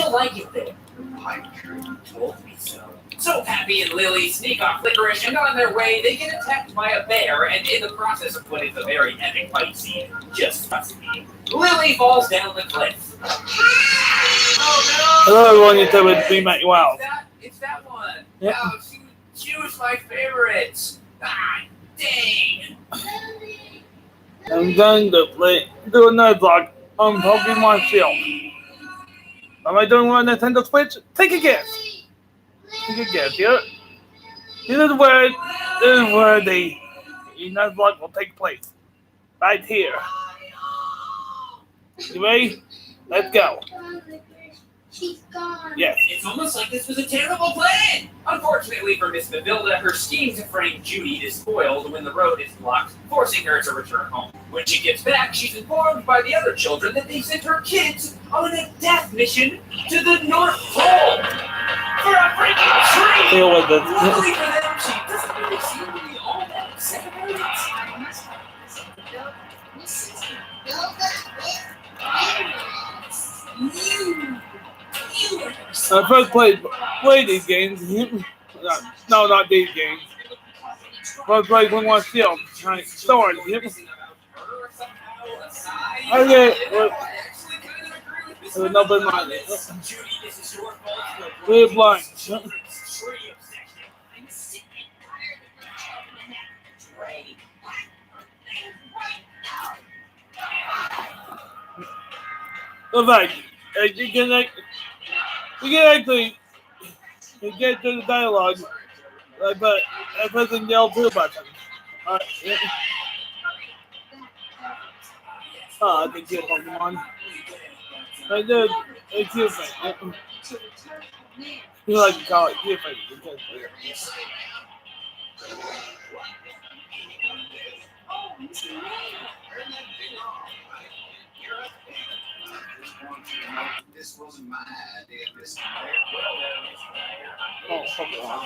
you'll like it there. Pipe dream told me so. So Pappy and Lily sneak off Licorice, and on their way, they get attacked by a bear, and in the process of what is a very epic fight scene, just trust me, Lily falls down the cliff. Oh no! Hello everyone, you said with me, Matt. Wow. It's that one. Yep. Oh, she was my favorite. Ah, dang. I'm going to do a Nuzlocke on Pokemon Shield. Am I doing one on Nintendo Switch? Take a guess. Take a guess. Here. This is where the Nuzlocke will take place. Right here. You ready? Let's go. She's gone. Yes, it's almost like this was a terrible plan. Unfortunately for Miss Matilda, her scheme to frame Judy is spoiled when the road is blocked, forcing her to return home. When she gets back, she's informed by the other children that they sent her kids on a death mission to the North Pole for a freaking tree. Deal with it. Luckily for them, she doesn't really seem to be all that upset about it. I first played these games. No, not these games. First played Pokemon Shield. Alright, Sword. Okay. Nobody mind. We're blind. In fact, you can actually get to the dialogue by pressing the L2 button. I think you're Pokemon. I did. Excuse me. You like to call it different. This wasn't my idea. Oh, Pokemon.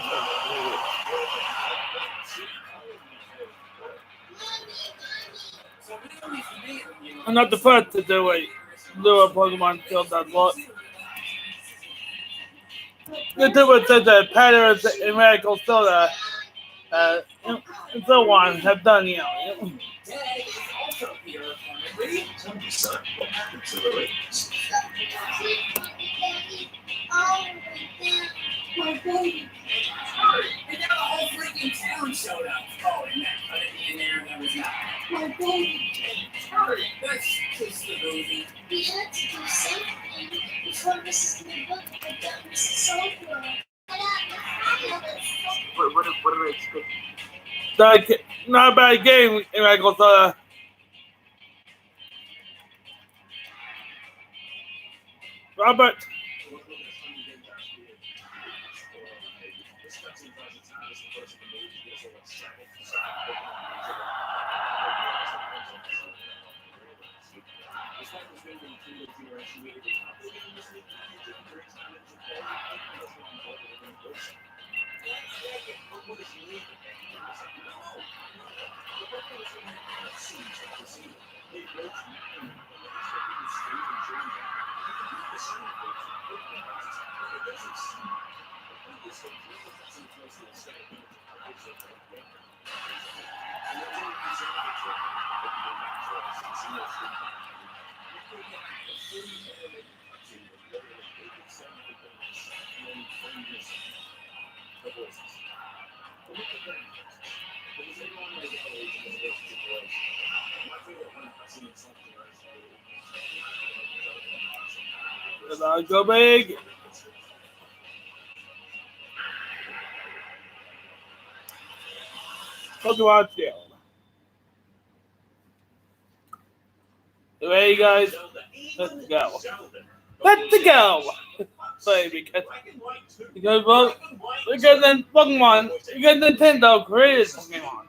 I'm not the first to do a Pokemon Shield Nuzlocke. YouTubers such as Patterns and Radical Soda and so on have done, you know. My baby. And now the whole freaking town showed up. Oh, and that cut it in there, and that was not. My baby. Hurry, that's just the movie. We had to do something before Mrs. McBook had done Mrs. Soulflower. What do they expect? Not a bad game, Radical Soda. Robert. Go big. Pokemon Shield. You ready, guys? Let's go. Let's go. Sorry, because then Pokemon, because Nintendo created Pokemon.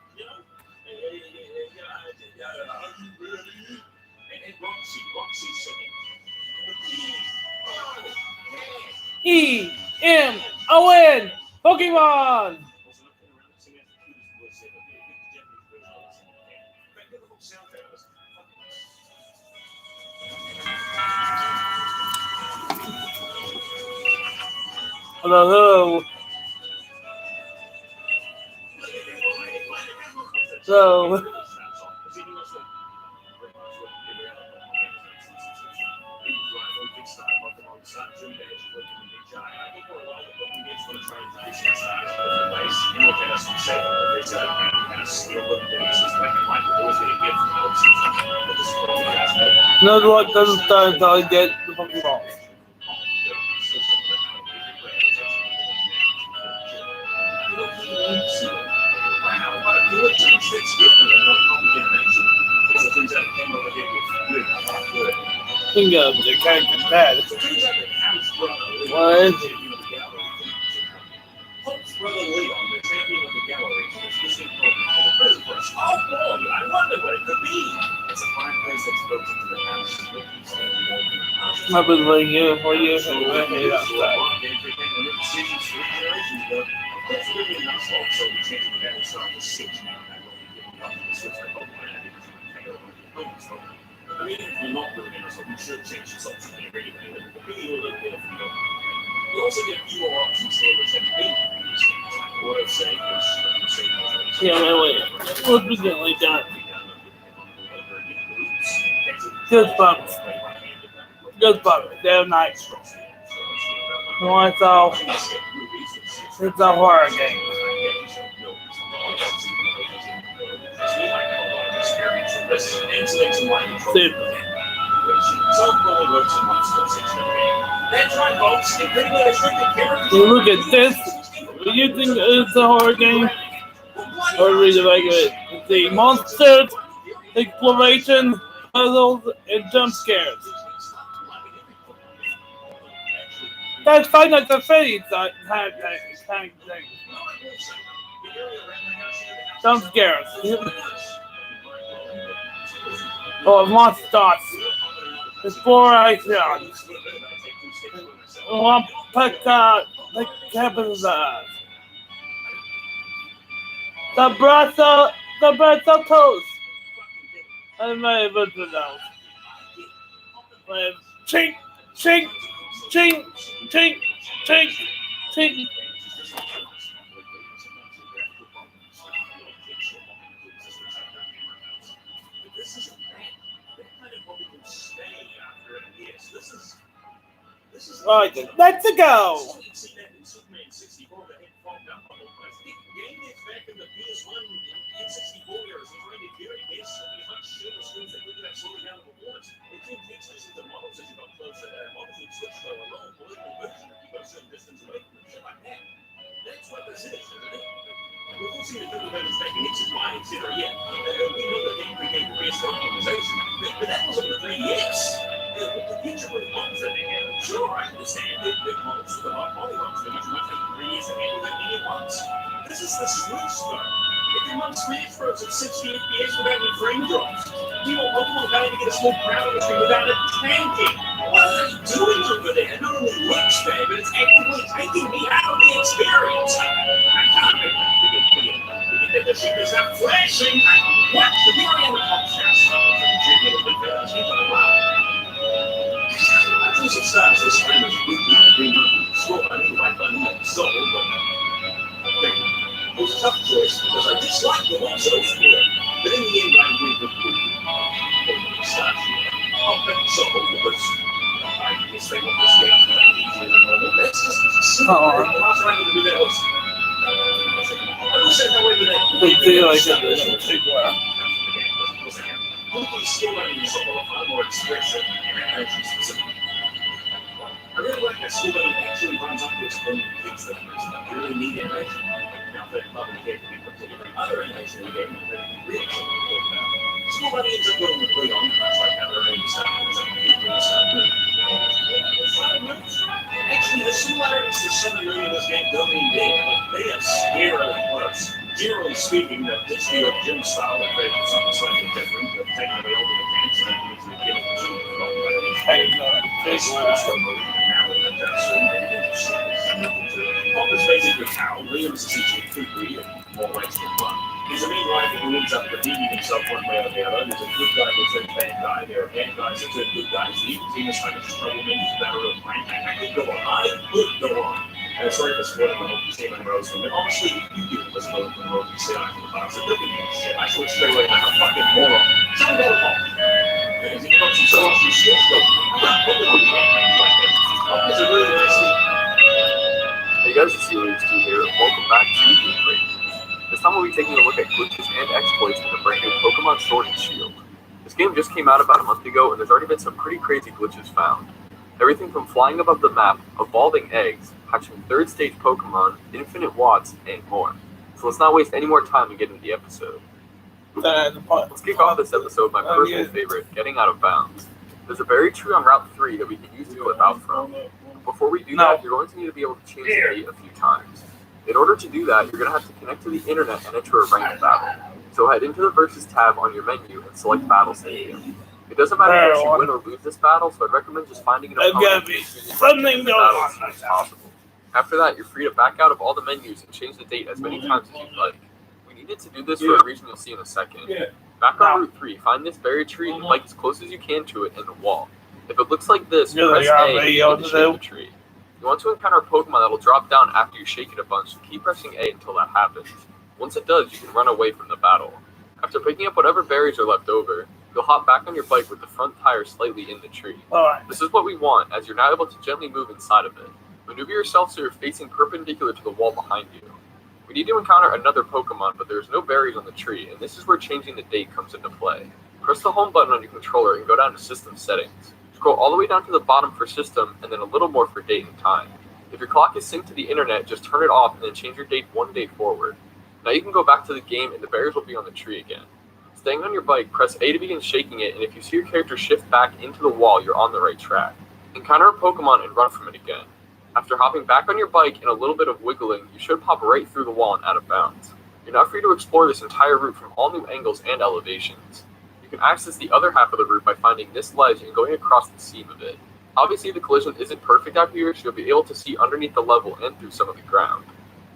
E-M-O-N Pokemon. Hello. So, Nuzlocke doesn't start until I get the Pokeball. Bingo, they can't get bad. What is it? Hope's brother Leon, the champion of the gallery, is listening for the prison brush. Oh boy, I wonder what it could be. It's a fine place that's built into the house. I've been waiting here for you. I hate outside. Of course, we're in Nuzlocke, so we change the battle start to 6 now. I mean, if you're not doing it, so we should change this option anyway. Maybe you'll look good if you don't. You also get fewer options here, which have been auto save, Yeah, wait. Let's begin like that. Goosebumps. Goosebumps. They're nice. It's a horror game. Super. You look at this. Do you think it's a horror game? Or really like it? The monsters, exploration, puzzles, and jump scares. That's Five Nights at Freddy's kind of thing. Jump scares. Or monsters. Exploration. One pick the cabins. The breath of toast. I may have been those. Chink, chink, chink, chink, chink, chink. Right, let's go. That's what this is, isn't it? We won't see the developers making it to mine, etc. yet. We know that they became the best organization, but that was over 3 years. The future with ones that they have. Sure, I understand that big models with a lot of polygons, but each one takes 3 years to handle that many at once. This is the Switch, though. If your mom Smash Bros at 60 FPS without any frame drops, you want Pokemon Valley to get a small crowd on the screen without it tanking. What are they doing over there? Not only looks bad, but it's actively taking me out of the experience. I can't make that the ship is not flashing. What? The glory on the podcast. I think it starts this time as we agree on score. I think like on so, but it was a tough choice because I dislike the ones that was good. But in the end, I agreed with the start here. I'll pick so because I guess they want this game to be easier than normal. That's just simple. The last time I'm going to do that was. I don't say no way to that. They do like it. Hopefully, still learning is a lot more expressive and energy specific. I really like that school learning actually runs up to explaining things that really need animation. Now, that probably gave me particular other animation we gave me that really should be talked about. School learning ends up going with Leon, and that's like how they're maybe something Actually, the similarities to some of in this game don't mean big, but they are scarily close. Generally speaking, the history of gym style that they do something slightly different, but taking away over the camps and then usually giving it to Pop is basically how Liam's essentially free and more ways than one. He's a main rival who ends up redeeming himself one way or the other. There's a good guy who turns bad guy. There are bad guys that turn good guys. The evil team is kind of trouble, maybe it's a better plan. I could go on. And sorry for spoiling the whole PC on Rosen, but honestly, you do was spoiling the whole PC on the box. It doesn't mean shit. I saw it straight away like a fucking moron. Sound better off. Because you've got some sauce and shit, so I'm not probably like it. It's a really interesting. Hey guys, it's Elias2 here. Welcome back to Geek Breakers. This time we'll be taking a look at glitches and exploits in the brand new Pokemon Sword and Shield. This game just came out about a month ago, and there's already been some pretty crazy glitches found. Everything from flying above the map, evolving eggs, hatching third stage Pokemon, infinite watts, and more. So let's not waste any more time and get into the episode. Let's kick off this episode with my personal favorite, getting out of bounds. There's a berry tree on Route 3 that we can use to clip out from. Before we do that, you're going to need to be able to change the date a few times. In order to do that, you're going to have to connect to the internet and enter a ranked battle. So head into the Versus tab on your menu and select Battle Stadium. It doesn't matter if you win or lose this battle, so I'd recommend just finding an opponent and battle as soon as possible. After that, you're free to back out of all the menus and change the date as many times as you'd like. We needed to do this for a reason you'll see in a second. Back on Route 3, find this berry tree and bike as close as you can to it in the wall. If it looks like this, press A and shake the tree. You want to encounter a Pokemon that will drop down after you shake it a bunch, so keep pressing A until that happens. Once it does, you can run away from the battle. After picking up whatever berries are left over, you'll hop back on your bike with the front tire slightly in the tree. This is what we want, as you're now able to gently move inside of it. Maneuver yourself so you're facing perpendicular to the wall behind you. We need to encounter another Pokemon, but there's no berries on the tree, and this is where changing the date comes into play. Press the home button on your controller and go down to System Settings. Scroll all the way down to the bottom for System, and then a little more for date and time. If your clock is synced to the internet, just turn it off and then change your date one day forward. Now you can go back to the game and the berries will be on the tree again. Staying on your bike, press A to begin shaking it, and if you see your character shift back into the wall, you're on the right track. Encounter a Pokemon and run from it again. After hopping back on your bike and a little bit of wiggling, you should pop right through the wall and out of bounds. You're now free to explore this entire route from all new angles and elevations. You can access the other half of the route by finding this ledge and going across the seam of it. Obviously the collision isn't perfect out here, so you'll be able to see underneath the level and through some of the ground.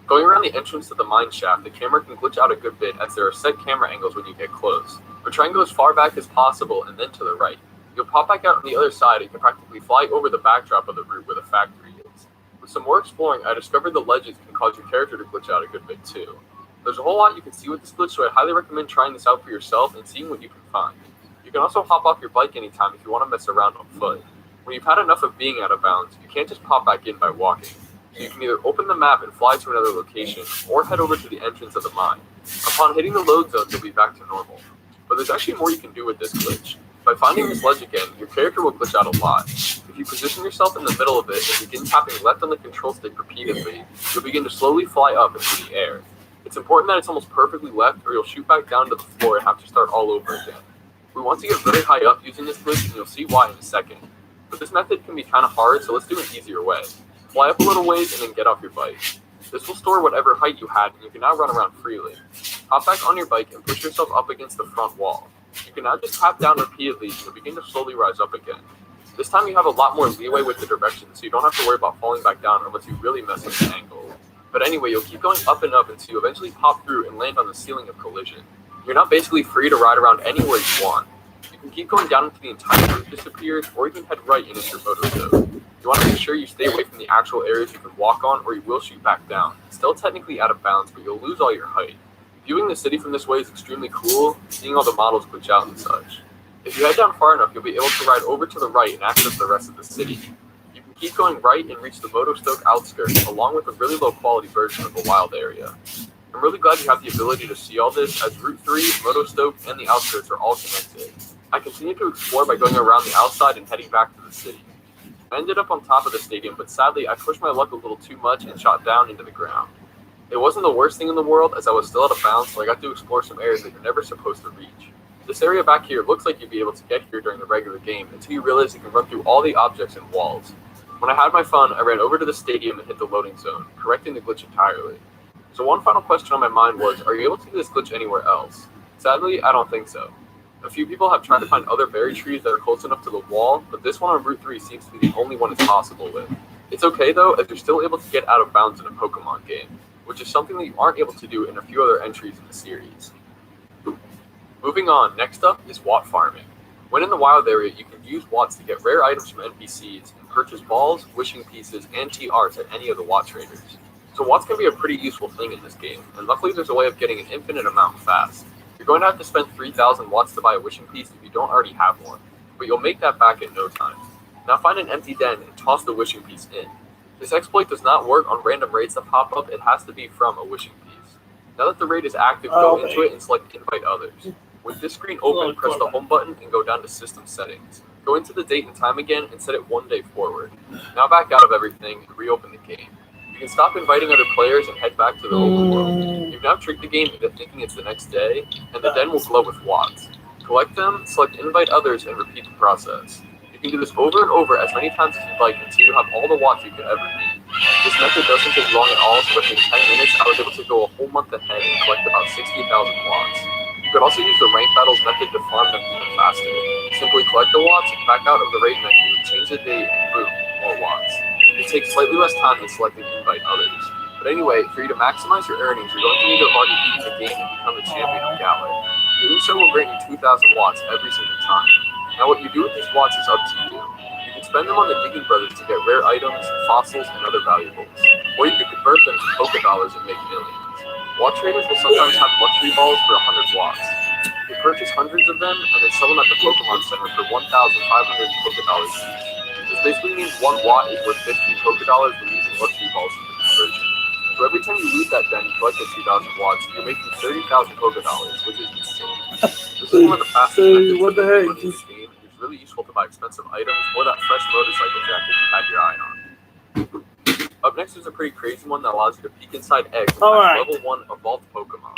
Going around the entrance to the mine shaft, the camera can glitch out a good bit as there are set camera angles when you get close, but try and go as far back as possible and then to the right. You'll pop back out on the other side and can practically fly over the backdrop of the route where the factory is. With some more exploring, I discovered the ledges can cause your character to glitch out a good bit too. There's a whole lot you can see with this glitch, so I highly recommend trying this out for yourself and seeing what you can find. You can also hop off your bike anytime if you want to mess around on foot. When you've had enough of being out of bounds, you can't just pop back in by walking. So you can either open the map and fly to another location, or head over to the entrance of the mine. Upon hitting the load zone, you'll be back to normal. But there's actually more you can do with this glitch. By finding this ledge again, your character will glitch out a lot. If you position yourself in the middle of it and begin tapping left on the control stick repeatedly, you'll begin to slowly fly up into the air. It's important that it's almost perfectly left, or you'll shoot back down to the floor and have to start all over again. We want to get really high up using this glitch, and you'll see why in a second. But this method can be kind of hard, so let's do an easier way. Fly up a little ways and then get off your bike. This will store whatever height you had, and you can now run around freely. Hop back on your bike and push yourself up against the front wall. You can now just tap down repeatedly and you'll begin to slowly rise up again. This time you have a lot more leeway with the direction, so you don't have to worry about falling back down unless you really mess up the angle. But anyway, you'll keep going up and up until you eventually pop through and land on the ceiling of collision. You're now basically free to ride around anywhere you want. You can keep going down until the entire route disappears, or you can head right into your photo zone. You want to make sure you stay away from the actual areas you can walk on, or you will shoot back down. It's still technically out of bounds, but you'll lose all your height. Viewing the city from this way is extremely cool, seeing all the models glitch out and such. If you head down far enough, you'll be able to ride over to the right and access the rest of the city. You can keep going right and reach the Motostoke outskirts, along with a really low quality version of the wild area. I'm really glad you have the ability to see all this, as Route 3, Motostoke, and the outskirts are all connected. I continued to explore by going around the outside and heading back to the city. I ended up on top of the stadium, but sadly I pushed my luck a little too much and shot down into the ground. It wasn't the worst thing in the world, as I was still out of bounds, so I got to explore some areas that you're never supposed to reach. This area back here looks like you'd be able to get here during the regular game until you realize you can run through all the objects and walls. When I had my fun, I ran over to the stadium and hit the loading zone, correcting the glitch entirely. So one final question on my mind was, are you able to do this glitch anywhere else? Sadly, I don't think so. A few people have tried to find other berry trees that are close enough to the wall, but this one on Route 3 seems to be the only one it's possible with. It's okay though, as you're still able to get out of bounds in a Pokemon game, which is something that you aren't able to do in a few other entries in the series. Moving on, next up is Watt farming. When in the wild area, you can use Watts to get rare items from NPCs and purchase balls, wishing pieces, and TRs at any of the Watt traders. So Watts can be a pretty useful thing in this game, and luckily there's a way of getting an infinite amount fast. You're going to have to spend 3,000 Watts to buy a wishing piece if you don't already have one, but you'll make that back in no time. Now find an empty den and toss the wishing piece in. This exploit does not work on random raids that pop up, it has to be from a wishing piece. Now that the raid is active, go into it and select invite others. With this screen open, press the home button and go down to system settings. Go into the date and time again and set it 1 day forward. Now back out of everything and reopen the game. You can stop inviting other players and head back to the open world. You've now tricked the game into thinking it's the next day, and the den will glow with Watts. Collect them, select invite others, and repeat the process. You can do this over and over as many times as you'd like until you have all the Watts you could ever need. This method doesn't take long at all, so within 10 minutes I was able to go a whole month ahead and collect about 60,000 Watts. You could also use the rank battles method to farm them even faster. Simply collect the Watts, back out of the raid menu, change the date, and boom, more Watts. It takes slightly less time than selecting invite others. But anyway, for you to maximize your earnings, you're going to need to have already beaten the game and become the champion of Gala. Doing so will grant you 2,000 Watts every single time. Now what you do with these Watts is up to you. You can spend them on the Digging Brothers to get rare items, fossils, and other valuables. Or you could convert them to Poké Dollars and make millions. Watt traders will sometimes have luxury balls for 100 Watts. You can purchase hundreds of them and then sell them at the Pokemon Center for 1,500 Poké Dollars each. This basically means 1 Watt is worth 15 Poké Dollars when using luxury balls for the conversion. So every time you loot that den and collect the 2,000 Watts, you're making 30,000 Poké Dollars, which is insane. This is one of the fastest methods what the to make heck? money in this game. It's really useful to buy expensive items or that fresh motorcycle jacket you had your eye on. Up next is a pretty crazy one that allows you to peek inside eggs and catch level 1 evolved Pokemon.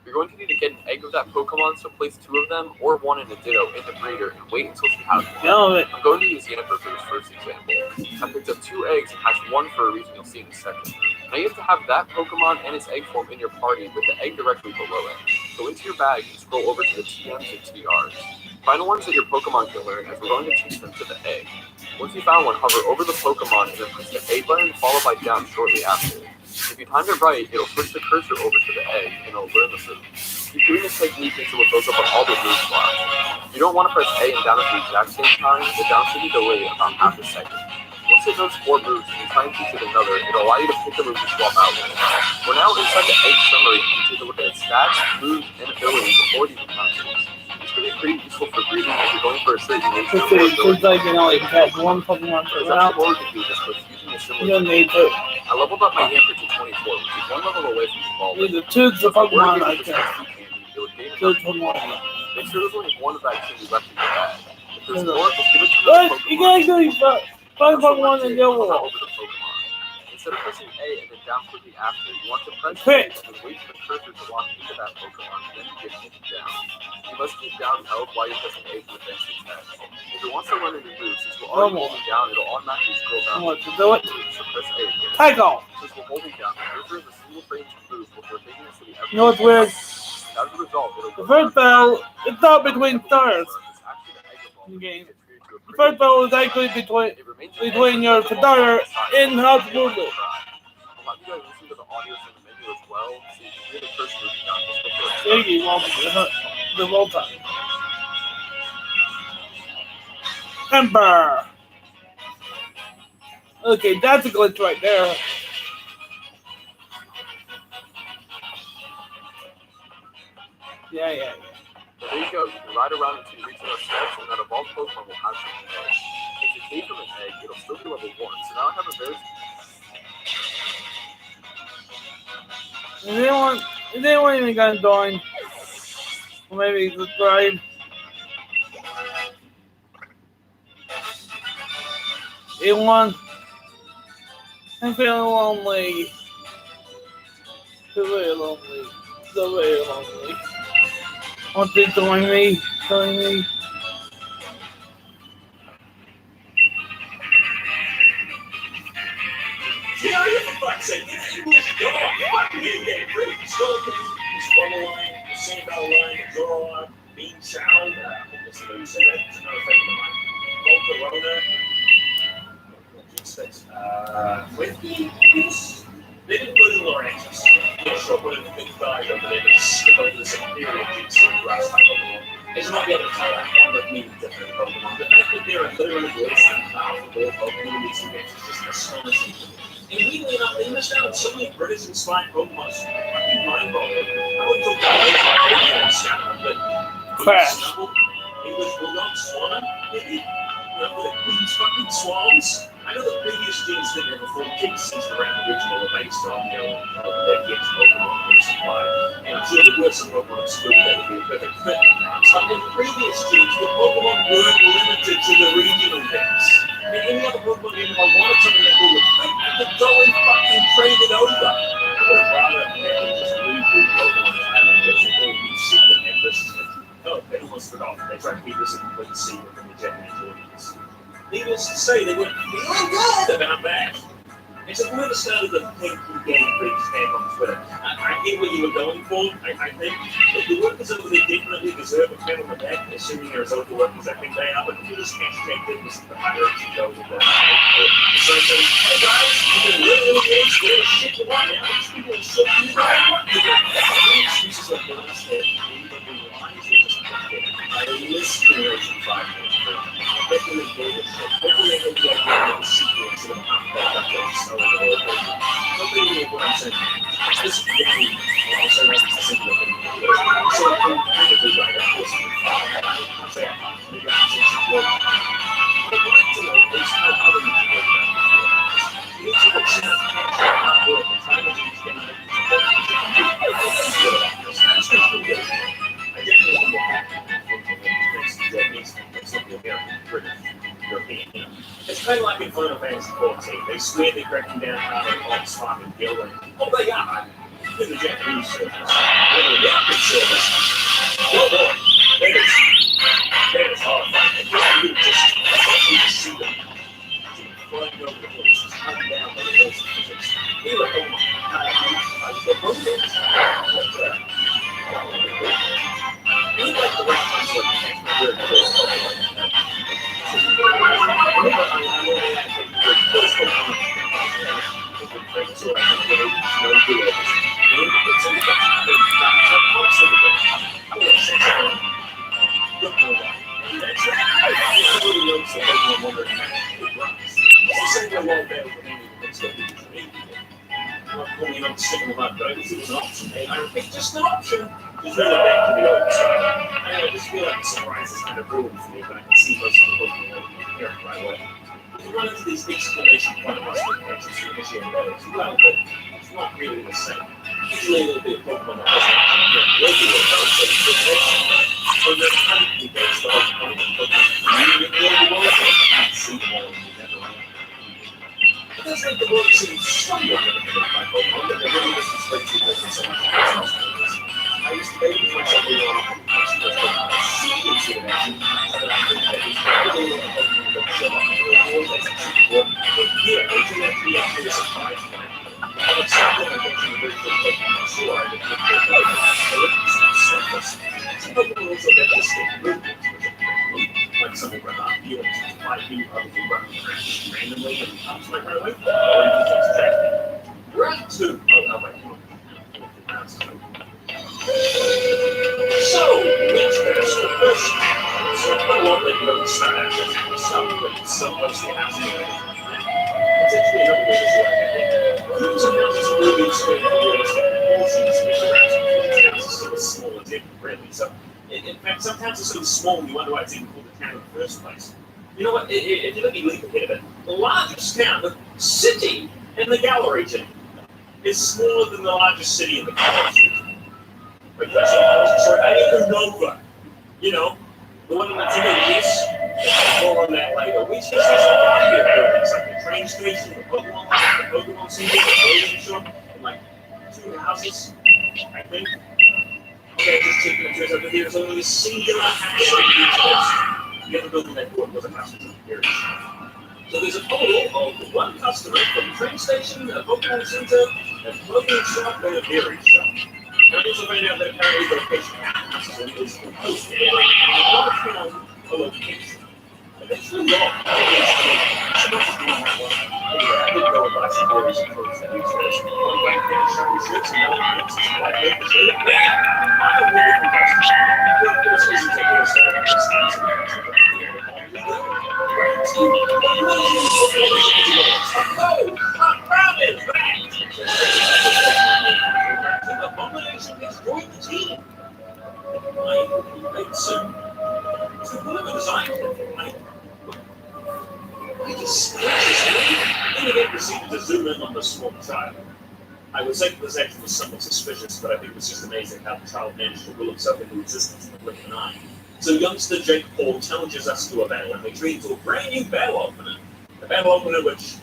You're going to need to get an egg of that Pokemon, so place 2 of them, or 1 in a Ditto, in the breeder, and wait until she has one. I'm going to use Yennefer for this first example. I picked up 2 eggs and hatched 1 for a reason you'll see in a second. Now you have to have that Pokemon and its egg form in your party with the egg directly below it. Go into your bag and scroll over to the TMs and TRs. Find the ones that your Pokemon can learn, as we're going to teach them to the egg. Once you found one, hover over the Pokemon and then press the A button followed by down shortly after. If you time it right, it'll switch the cursor over to the egg and it'll learn the move. Keep doing this technique until it goes up on all the move slots. You don't want to press A and down at the exact same time, the down should be delayed about half a second. Once it knows 4 moves and you try and teach it another, it'll allow you to pick a move to swap out with. We're now inside the egg summary and you take a look at its stats, moves, and abilities before it even counts. It's going to be pretty useful for breeding if you're going for a certain nature or ability. It's like, you know, you have 1 Pokemon per There's round. actually more we can do just with using a similar You don't need to. I leveled up my Yamper to 24, which is 1 level away from evolving. You choose the Pokemon I can. Choose Pokemon. Make sure there's only 1 of that candy left in your bag. If there's more, just give it to the But Pokemon. you gotta find Pokemon in your world. Instead of pressing A and then down quickly after, you want to press Quick. A and wait for the cursor to walk into that Pokemon and then begin moving down. You must keep down held while you're pressing A to advance your text. If it wants to learn a new move, since we're already holding down, it'll automatically scroll down. Want to do it? So press A again. Take off. Since we're holding down, the cursor is a single frame to move before taking us to the You know what's weird? As a result, it'll The first battle is not between stars in the game. The first battle is actually between your starter and House Movement. I'll have you guys listen to the audio from the menu as well, so you can hear the cursor moving down just before it There you go, the whole time. Ember. Okay, that's a glitch right there. Yeah. So there you go, you can ride around until you reach enough steps, and that evolved Pokemon will have something else. If you take from an egg, it'll still be level 1, so now I have a very... Is anyone even gonna join? Or maybe subscribe? Anyone? I'm feeling lonely. So very lonely. So very lonely. Want to join me? Join me? Yeah, for fuck's sake, you get pretty skulking, the line, the same battle line, the draw line, being sound, let's see what you say that, it's another thing of mine. Corona, with they didn't put in Lorenz. They show put in the 55 over there, they skip over this Imperial Jinx last time over there. They just might be able to tell that one like maybe different Pokemon. The fact that there are literally less than powerful Pokemon in these events is just astonishing. And weirdly enough, they missed out on so many British-inspired Pokemon. It's fucking mind-boggling. I wouldn't talk about it like Scout, but Crash. Snubble, English Bulldog, Swan, maybe, the Queen's fucking Swans. I know the previous gens that were before King since the round original were based on, their kids' Pokemon being supplied. And I'm sure there were some Pokemon excluded that would be a perfect fit. But in previous gens, the Pokemon weren't limited to the regional events. In any other Pokemon game, if I wanted something that would fit, I could go and fucking trade it over. I would have rather have just reboot Pokemon and then get some all new secret and listeners. Oh, they almost forgot. They tried to keep this a complete secret from the Japanese audience. Needless to say, they were feeling good about that. And so whoever started the Pink Game Freak stamp on Twitter, I get what you were going for. I think that the workers over there definitely deserve a pat on the back, assuming they're as local workers I think they are, but you just hashtag goodness the higher direction goes with that. So hey guys, you've been really engaged with the shit you want now. These people are so you right. Excuses like the last day, even though the lines are just I miss Generation 5 minutes. Definitely gave it shit. Definitely made the idea of the sequel instead of nobody knew what I'm saying. This is definitely also like a single thing. So I'm incredibly right, of course. I'm saying, maybe I'm saying some good. What I'd like to know is how other people work about it. You need to look at how it works and try to understand it. That's pretty good. I definitely want to happen. Japanese, something American, British, European, It's kind of like in Final Fantasy 14. They swear they're cracking down how they all Spark and Gill, and they are. In the Japanese service. The Japanese service. Oh boy, that is horrifying. You just see them flying over the hills, just coming down by the hills of physics. You're like, oh my God, we like the round ones like very close. It's just an option. It's really back to the old style. I just feel like the surprise is kind of ruined for me, but I can see most of the Pokemon here right away. You run into these exclamation point marks with pictures to initiate battles. Well, but it's not really the same. Usually a little bit of Pokemon that doesn't regular battles, but it's good action. So they're kind of based on Pokemon. You get the world, but see them all, you never run. It does make the world seem somewhat limited by Pokemon, but they're really just straight to different so much else. I used to baby myself in on sequence of action, but I think that it's probably a Pokemon that show up in the world as a sequel. But yeah, they can actually be a surprise for me. But something I think in the virtual Pokemon sure I didn't think they could have surface. Some Pokemon also get this thing movements, which are pretty neat. Like some will run on you and some fight you, others will run randomly and comes right away. Or even just check. Round 2. Oh, wait. Round 2. So, which person first? So, I won't let you know the start after some, but some mostly has to be. It's actually another way to do it. Some houses are really extremely realistic. All seems to be around. Houses are so small and different, really. So, in fact, some towns are so small you wonder why it's even called a town in the first place. You know what? If you let me leap ahead of it, the largest town, the city in the Galar region, is smaller than the largest city in the Galar region. Sorry, I need Nova. You know, the one in the East. More on that later. Which is a variety of buildings, like the train station, the Pokemon Center, the clothing shop, and like 2 houses, I think. Okay, just checking the trees over here. There's only a singular house in each place. The other building that bought was a house in the carriage. So there's a total of 1 customer from the train station, a Pokemon Center, a clothing shop, and a dairy shop. I also find out that apparently the location is posted and not found a location. Eventually, not. I did go and buy some berries and clothes that we chose. White hair, shiny shirts, and no pants, black papers. I don't really think that's this isn't a hairstyle. to zoom in on the small child. I would say that this action was somewhat suspicious, but I think it was just amazing how the child managed to will himself into existence in the blink of an eye. So youngster Jake Paul challenges us to a battle, and we treat to a brand new battle opener. A battle opener which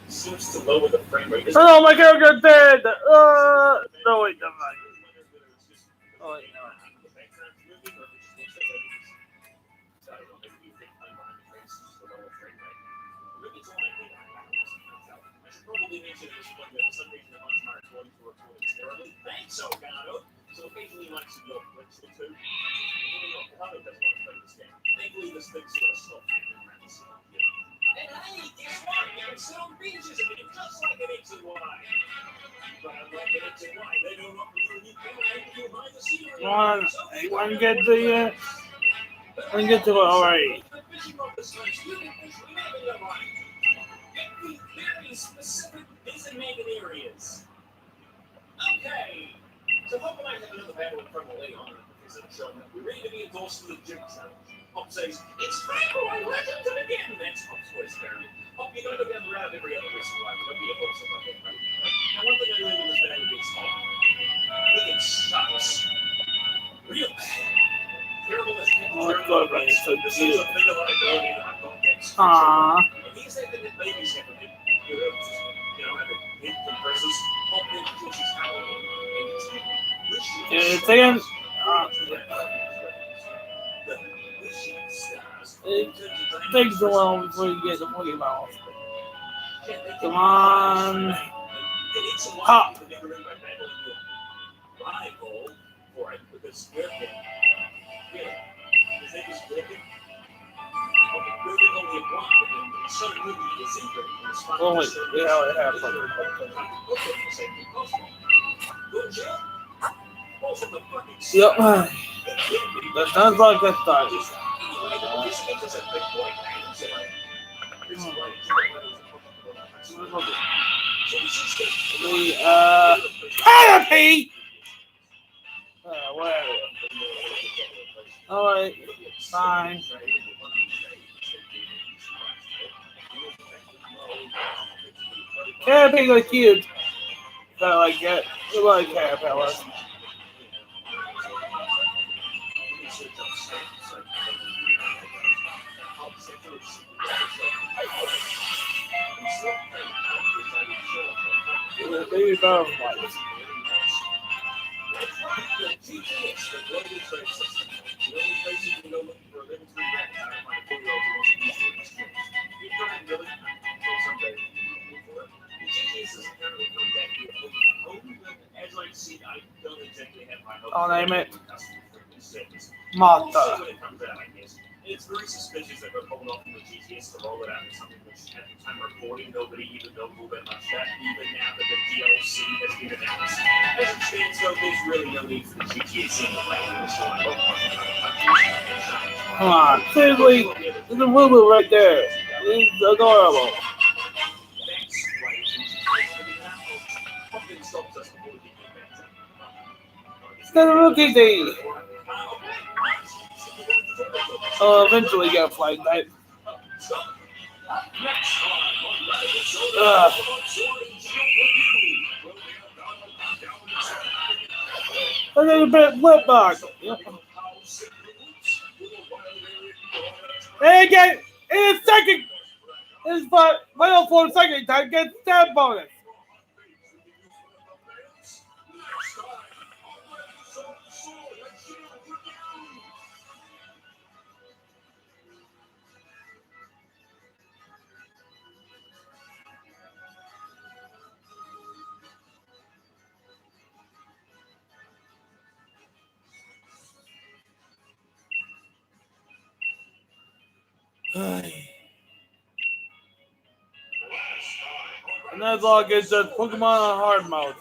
seems to lower the frame rate. Oh, my character dead! No, wait, never mind. Oh, wait, no. Probably mention at this point that for some reason the Munchmeyer is going to record it terribly. Thanks, Elgato. So occasionally he likes to go glitch or two. Elgato doesn't want to play this game. Thankfully, this thing sort of stopped hanging around the city. And hey, guess what? You can sit on beaches again, just like an X and Y. But unlike an X and Y, they don't offer you a new camera behind the scenery. Come on, I want to get to it. I want to get to it already. Very specific designated areas. Okay, so Hope and I have another battle with Purple Lady on because of the show that we're ready to be endorsed for the gym challenge. Hope says, it's Franco and Legend to begin. That's Hope's voice, apparently. Hope, you're going to go down the route every other week, so I don't be a voice of my book. Now, one thing I learned in this battle is looking sucks. Real bad. Terrible as Oh, it's good, man. It's so this cute. is a thing of liability that I've got next. Aww. And these are the babies have a bit, you know, have a hip compressors. Hope they teach us how to It's again. It takes a while before you get the Mickey Mouse. Come on. Pop. Oh, wait. Yeah, it happened. Yep. That sounds like a start. Canopy! Whatever. Alright, fine. Canopy look cute. I like it. I like caterpillars. Baby butterflies. I'll name it Martha. It's very suspicious that they're holding off on the GTS to roll it out as something which, at the time of recording, nobody even knows all that much yet, even now that the DLC has been announced. As it stands, though, there's really no need for the GTS in the way in which one Come on, seriously, there's a woo-woo right there. It's adorable. It's got a rookie day. Oh, eventually get a flight type. A little bit lip box. Yep. And again, in a second, his final form second time gets stab bonus. And that's all gets just Pokemon on hard mode.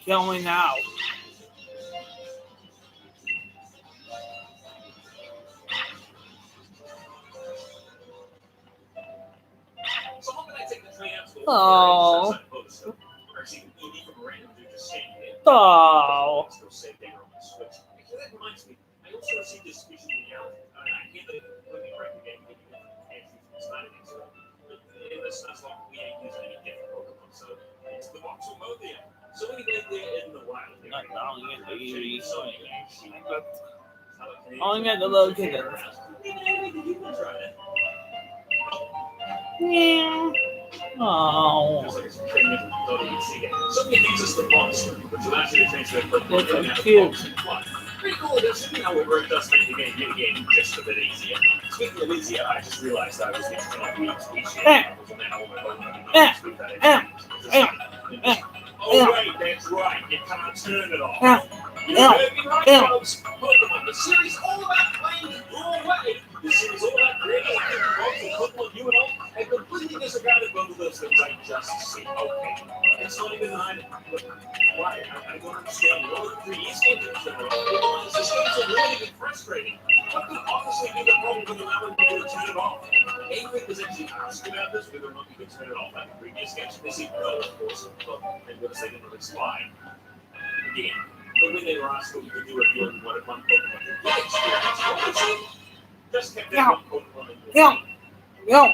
Kill me now. Oh. Oh. That reminds me, I also received a speech in the now. I can't completely break the game. It's not an extra. In this Nuzlocke, we ain't using any different Pokemon, so it's the voxel mode there. So when you get there in the wild, only get the little kittens. Yeah. Oh. So many things is the monster, which allows you to transfer Pokemon. That's cute. Pretty cool addition, however, it does make the game just a bit easier. Speaking of easier, I just realized I was getting Oh, wait, that's right. You can't turn it off. You heard me right, folks. Pokemon, the series all about playing your way. The series all about creating a Pokemon you and all, and completely disregarded both of those things I just said. Okay. It's not even hard. Why? I don't understand. All the 3D games are turn it off. This game's are really frustrating. What could honestly be the problem with allowing people to turn it off? Anything was actually asked about this, whether or not you could turn it off like the previous games. They said no, of course, but they would have said it was fine. Again, but when they were asked what you could do if you only wanted one Pokemon, what experience? Honestly, just kept that one Pokemon in your life. No.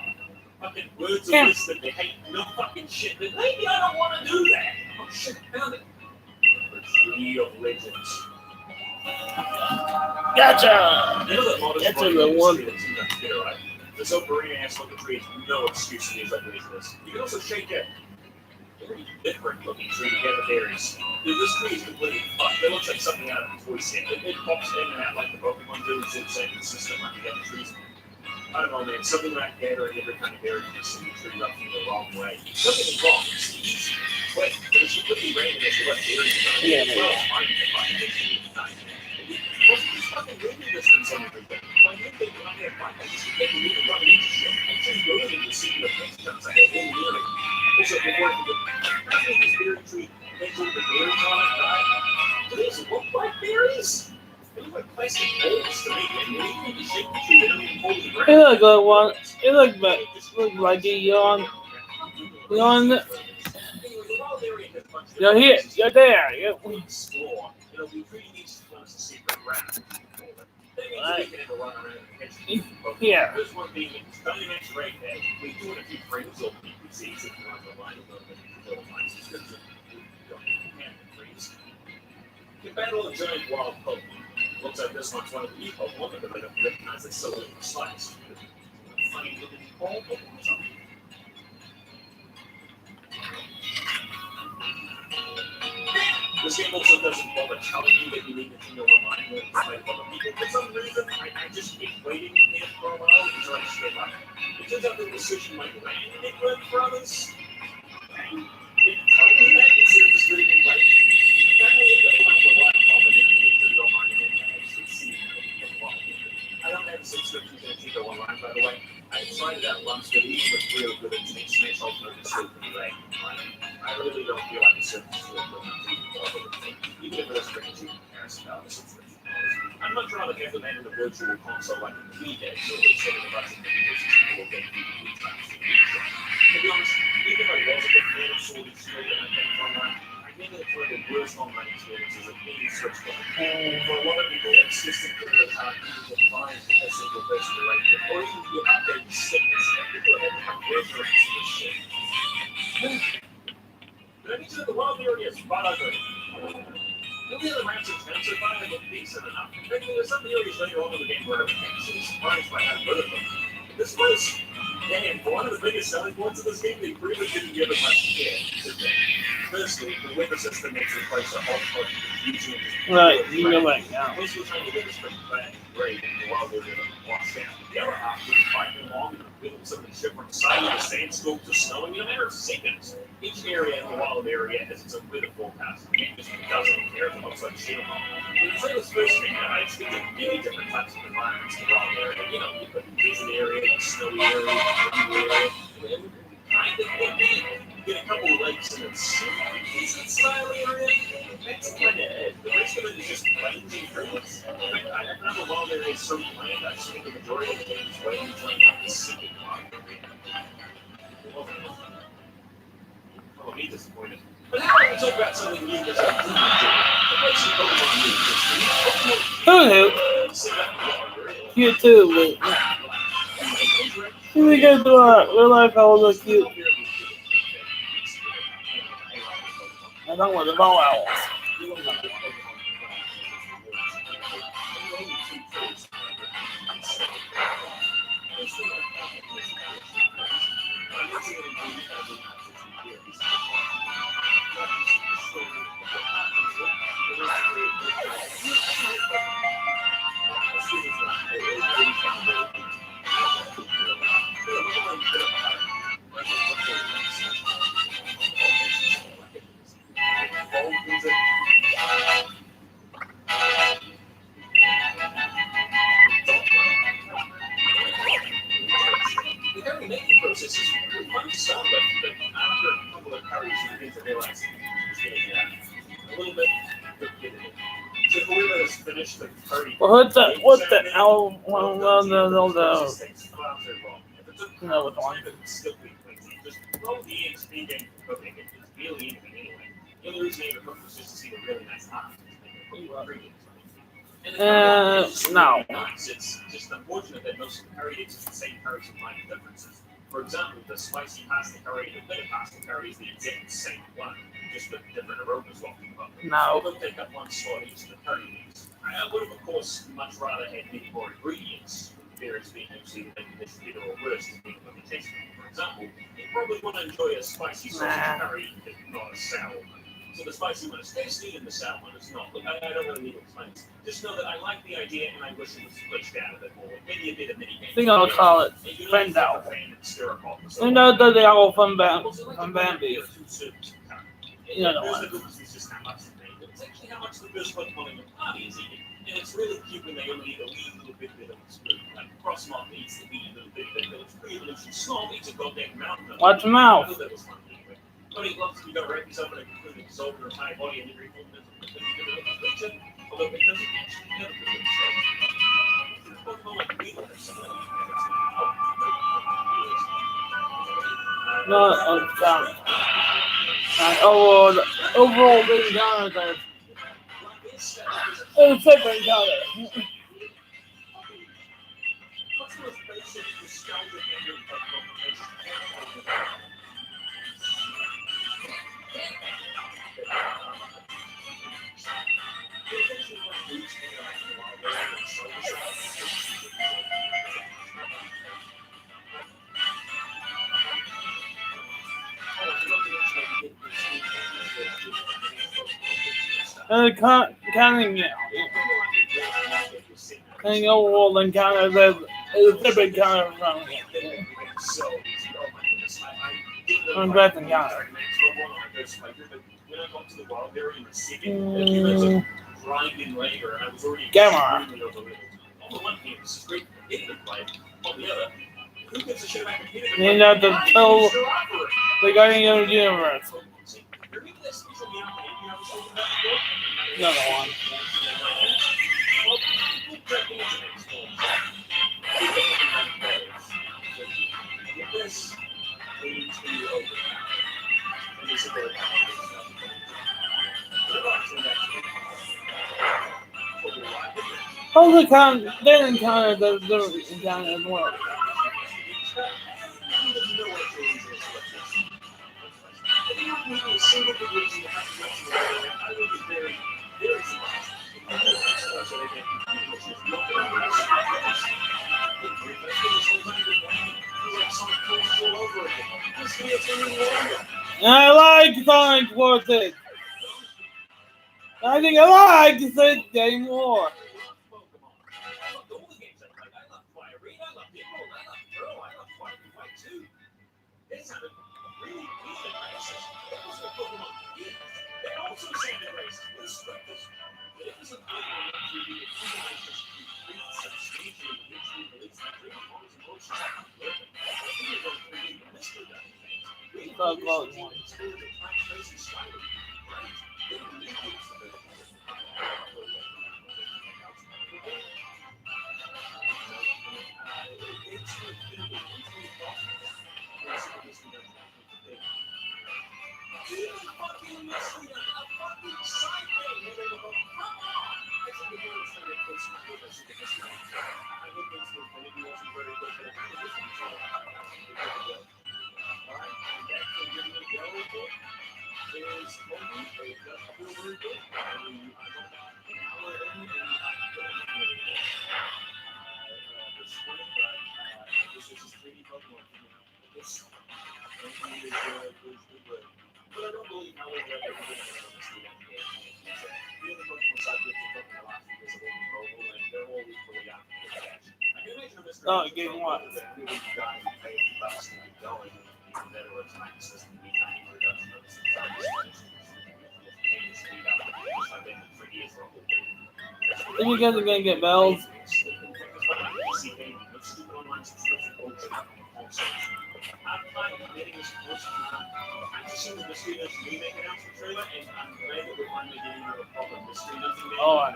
Fucking words of wisdom, they hate no fucking shit, but maybe I don't want to do that. Oh shit, I found it. The Tree of Legends. Gotcha. You know that modest That's body the is one. tree that's in that video, right? This old ass looking tree is no excuse to use like this. You can also shake it. Very different looking tree together berries. Dude, this tree is completely fucked. It looks like something out of a toy set. It pops in and out like the Pokemon do. It's insane consistent like the other trees. I don't know, man. Something about gathering every kind of berry just in the tree rubs me the wrong way. Don't get me wrong, it's easy. But it's completely random as to what berries are. Yeah, well, finding the fucking things at night. What's this fucking movie distance on everything? Like, you think when I'm there, I just get the movie running into shit. I'm just going to see the footsteps I have in the area. Also, before I forget, I think this berry tree takes over the berries on it, right? Do these look like berries? They look like plastic bowls to me. And when you think you shake the tree, they don't even hold the ground. It look like one. It look like a yawn. You're here. You're there. Explore. You know, we really need to close the secret ground. That means we can have a run around and catch people. Yeah. This one being stunning X-ray that we do in a few frames of PPCs if you want to line of the subscription. You can battle a giant wild Pokemon. Looks like this one's one of the new Pokemon that they don't recognize as so little slice. Funny looking ball Pokemon or something. This game also doesn't bother telling you that you need to know online when it's played by other people. For some reason, I just keep waiting here for a while until I step up. It turns out the decision might land in work for others. And they tell me that instead of just letting me wait. Apparently, if they want to rely on the need to go online and then actually see what I don't have a subscription to Nintendo Online, by the way. I tried it out once, but even with real good internet, Smash Ultimate is still pretty late. I really don't feel like a service is worth looking to, even if it is pretty cheap in comparison to other subscription models. I'd much rather have the man in the virtual console like a Wii deck, so it's setting the button and versus people getting DVD tracks. To be honest, even though I was a big fan of Sword and Shield and I think online, I never had one of the worst online experiences of any Switch game. For a lot of people, it's just incredibly hard to find a single person related, or even to update sickness. People have become veterans of this shit. But I need to know the wild area is spot ugly. Maybe the maps are town so far they look decent enough. Maybe there's some areas later on in the game where I'm actually surprised by how good of them. This place, damn, for one of the biggest selling points of this game, they really didn't give it much care, did they? Firstly, the weather system makes this place a hot pot confusing. Right, you know right now. Most of the time, the weather's pretty bad and great, and the wild area doesn't wash down. The other half, we can fight along and build something different side of the sandstorm to snowing in a matter of seconds. Each area in the wild area has its own weather forecast. The game just doesn't care if it looks like shit or not. When the trailer's first came out, I expected many different types of environments in the wild area. You know, you put the desert area, the snowy area, the windy area, and kind of get a couple of lakes in a desert style area. That's kind of it. The rest of it is just plains and trees. I found the wild area so bland, I spent the majority of the game just waiting until I got the second wild area. Oh, me disappointed. But now I can talk about something new that's like the place in Pokemon news. Who knew? Set up the wild area. cute too, but we get to real life how look cute. I don't want the ball owls. The curry making process is really fun to start with, but after a couple of curries, you begin to realize it's getting a little bit repetitive. So whoever has finished the curry, What's the owl? it takes far too long. If it took No, which one? it would still be plenty. Just roll the eggs, feed them, cooking it. It's really easy anyway. The only reason you cook was just to see the really nice hot. No. It's just unfortunate that most curry eggs are the same curries with minor differences. For example, the spicy pasta curry and the bitter pasta curry is the exact same one, just with different aromas walking above them. No. They'll take up one slot each of the curry leaves. I would have, of course, much rather had many more ingredients, with various being usually to make the dish better or worse depending on the taste. For example, you probably want to enjoy a spicy sausage curry, if not a sour one. So the spicy one is tasty and the sour one is not. Look, I don't really need to explain this. Just know that I like the idea and I wish it was switched out a bit more. Maybe a bit of mini game. I think I'll call it Friend Owl. You know the owl from Bambi. You know the one. It's just how much they make. It's actually how much the first one calling a party is eating. And it's really cute when they only eat a wee little bit of the spoon. Like Frostmoth eats the wee little bit, but it's pre-evolution snob eats a goddamn mountain. Watch your mouth. I thought that was fun anyway. But he loves to go wrap himself in a cocoon and dissolve your entire body in every form of picture. Although it doesn't actually have a cocoon. It's Pokemon like Weevil or something. No, overall being down there. It's different color. What's the most basic nostalgia memory of Pokemon? Counting it. And overall encounter is a different kind of I'm glad to encounter. Gamma. You know to tell the guy in the universe. Another one. How the count? They encounter the encounter as well. I like Sonic Forces. I think I like this game more. is Pokemon. It does feel very good. I'm about an hour in, and I'm feeling it this morning, but this is just 3D Pokemon. This Pokemon is good. But I don't believe how we're ready to get on this game. The other Pokemon side of the last week is a little mobile, and they're all equally active. I can imagine a mystery. Oh, game what? That really got me paid for us to get going. Even better, it's my system to be kind of production of this Then you guys are gonna get bells. Oh,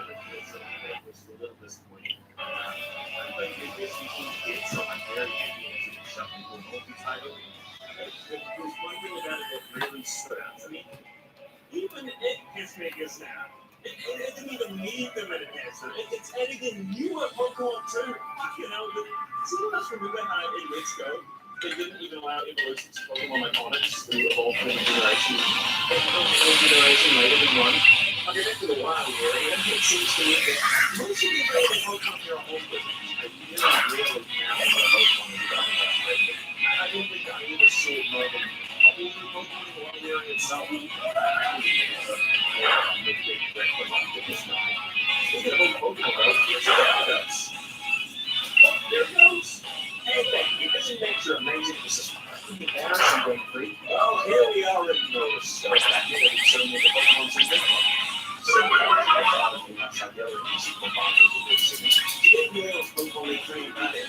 even it gives me a snap. It didn't even need the enhancer. It's adding a newer Pokemon too. You know, some of us remember how 8 weeks ago they didn't even allow evolutions of Pokemon like Onyx to evolve from a generation later than one. I'll get back to the wild area. It seems to me that most of the available Pokemon here are home business. You don't really care about Pokemon if you don't have to. I don't think I ever saw more than a whole new Pokemon in the wild area itself. There it goes. Hey, thank you. Isn't nature amazing? This is fucking embarrassing, going free. Well, here we already know this stuff. I did it so many Pokemon's in this one. So, I thought of that's how the other easy Pokemon is this city. Get me those Pokemon they train about it.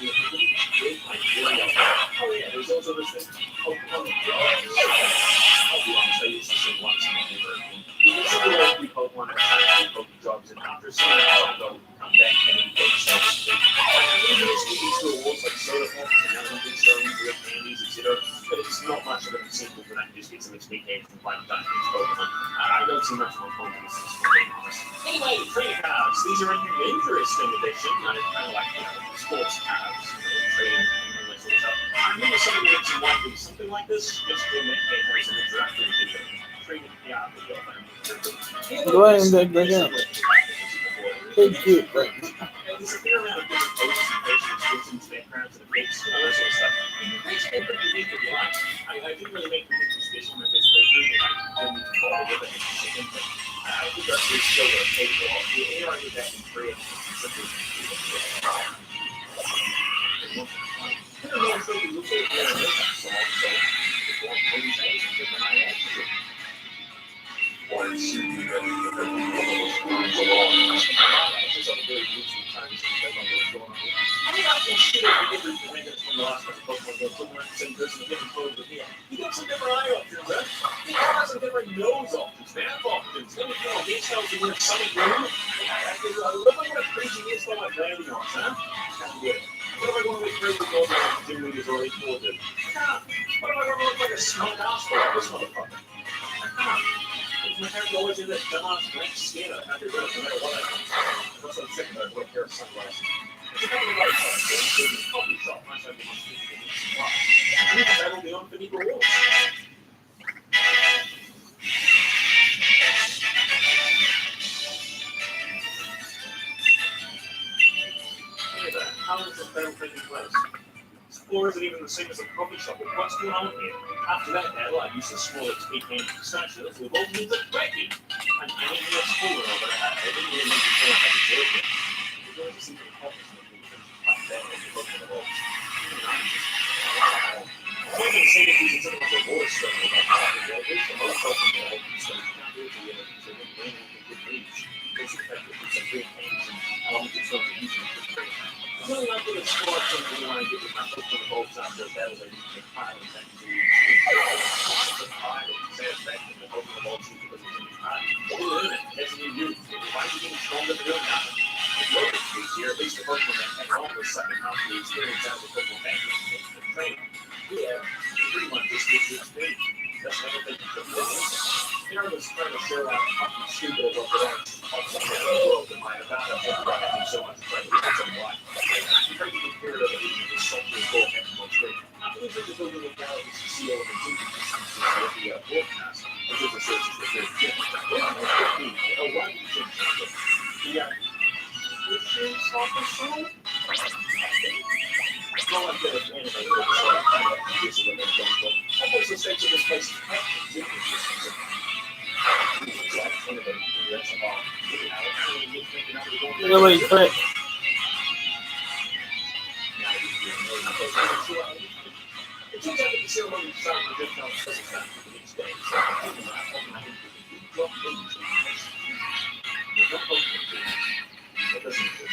Oh, yeah, there's also this thing. Pokemon Dogs. I'll be honest, I used to see once in the neighborhood. You can see the old Pokemon and Pokemon Dogs and after so I'll go come back and then go so these rewards like soda pops and elementary stones, real candies, etc. But it's not much of a sequel for that. You just get some XP games and fight that Pokemon. I don't see much more fun in this, for being honest. Anyway, trading cards. These are a new interesting edition. Kind of like, sports cards, trading and that sort of stuff. I remember somebody mentioned one do something like this, just to make some interactive video. Trading, yeah, the go ahead and dig in. Thank you. There's a fair amount of different posts and patients, backgrounds, and effects, that sort of stuff. It's pretty unique if you like. I didn't really make anything too special in this playthrough, and I didn't even bother with it in a second, but I think that's really still going to take off. The AI did that in Korea, simply You got some different eye options, huh? You got some different nose options, mouth options. Then you can get yourself to wear sunny blue. What if I want a crazy hairstyle like Randy on, huh? Can't do it. What if I want to make crazy gold like Jim Lee is already told it? I can't. What if I want to look like a smart ass like this motherfucker? I can't. My parents always in that dumbass black skin. I can't do it no matter what I do. That's what I'm saying about what pair of sunglasses. It's a couple of other times, in a coffee shop, I said, you can battle the infinite rewards. How is this battle taking place? This floor isn't even the same as a coffee shop. What's going on here? After that battle, I used a small XP can pistachios with all kinds of cracking. And anything that's cooler over that, I didn't really need to feel like I deserved it. We're going to see the coffee shop and cut that and look at the walls. I haven't seen it using something like a voice stuff like that. There's the most open wall, so you can't do it to get it. So when you get reach, it's effective. It's a free change and elementary stuff that you can free. I'm really not good at sports and I want to get with my foot on the bolts after a battle. I use the pile and tend to the pile and satisfaction and open the bolts because it's in the pile. But we'll learn it. That's what you do. Why are you getting stronger than doing nothing? This year, at least the Pokemon that had all the second half of the experience out of the Pokemon bank and training. Yeah, pretty much just gets you experience. That's another thing you can do. Aaron was trying to share out fucking stupid about the world in my about having so much credit for some life. I'm trying to get period of it even just something for Pokemon training. I'm losing the building of galaxies to see all the broadcast, which is a search not like the anime that's like, this is what they're going for. I've also said to this place, Really quick. It turns out that the ceremony started with just how special time for each day. So people are automatically drop into the that doesn't exist.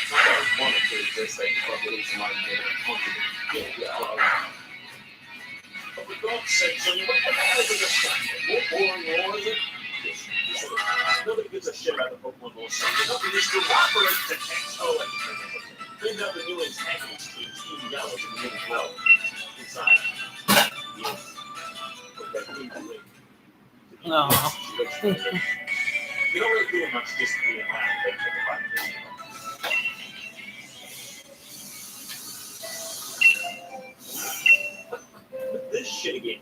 It's not that I want it to exist, they just want to release light here and confident. Yeah. But for God's sake, so what the hell is this stuff? More boring law, is it? Nobody gives a shit about the Pokemon law, so nothing is to operate to text. Oh, like, turns out the new antagonist team, Team Yellow, is in as well. Inside. Yes. But that means the link. No. You don't really do much just being around. They take a fight. But this shit again.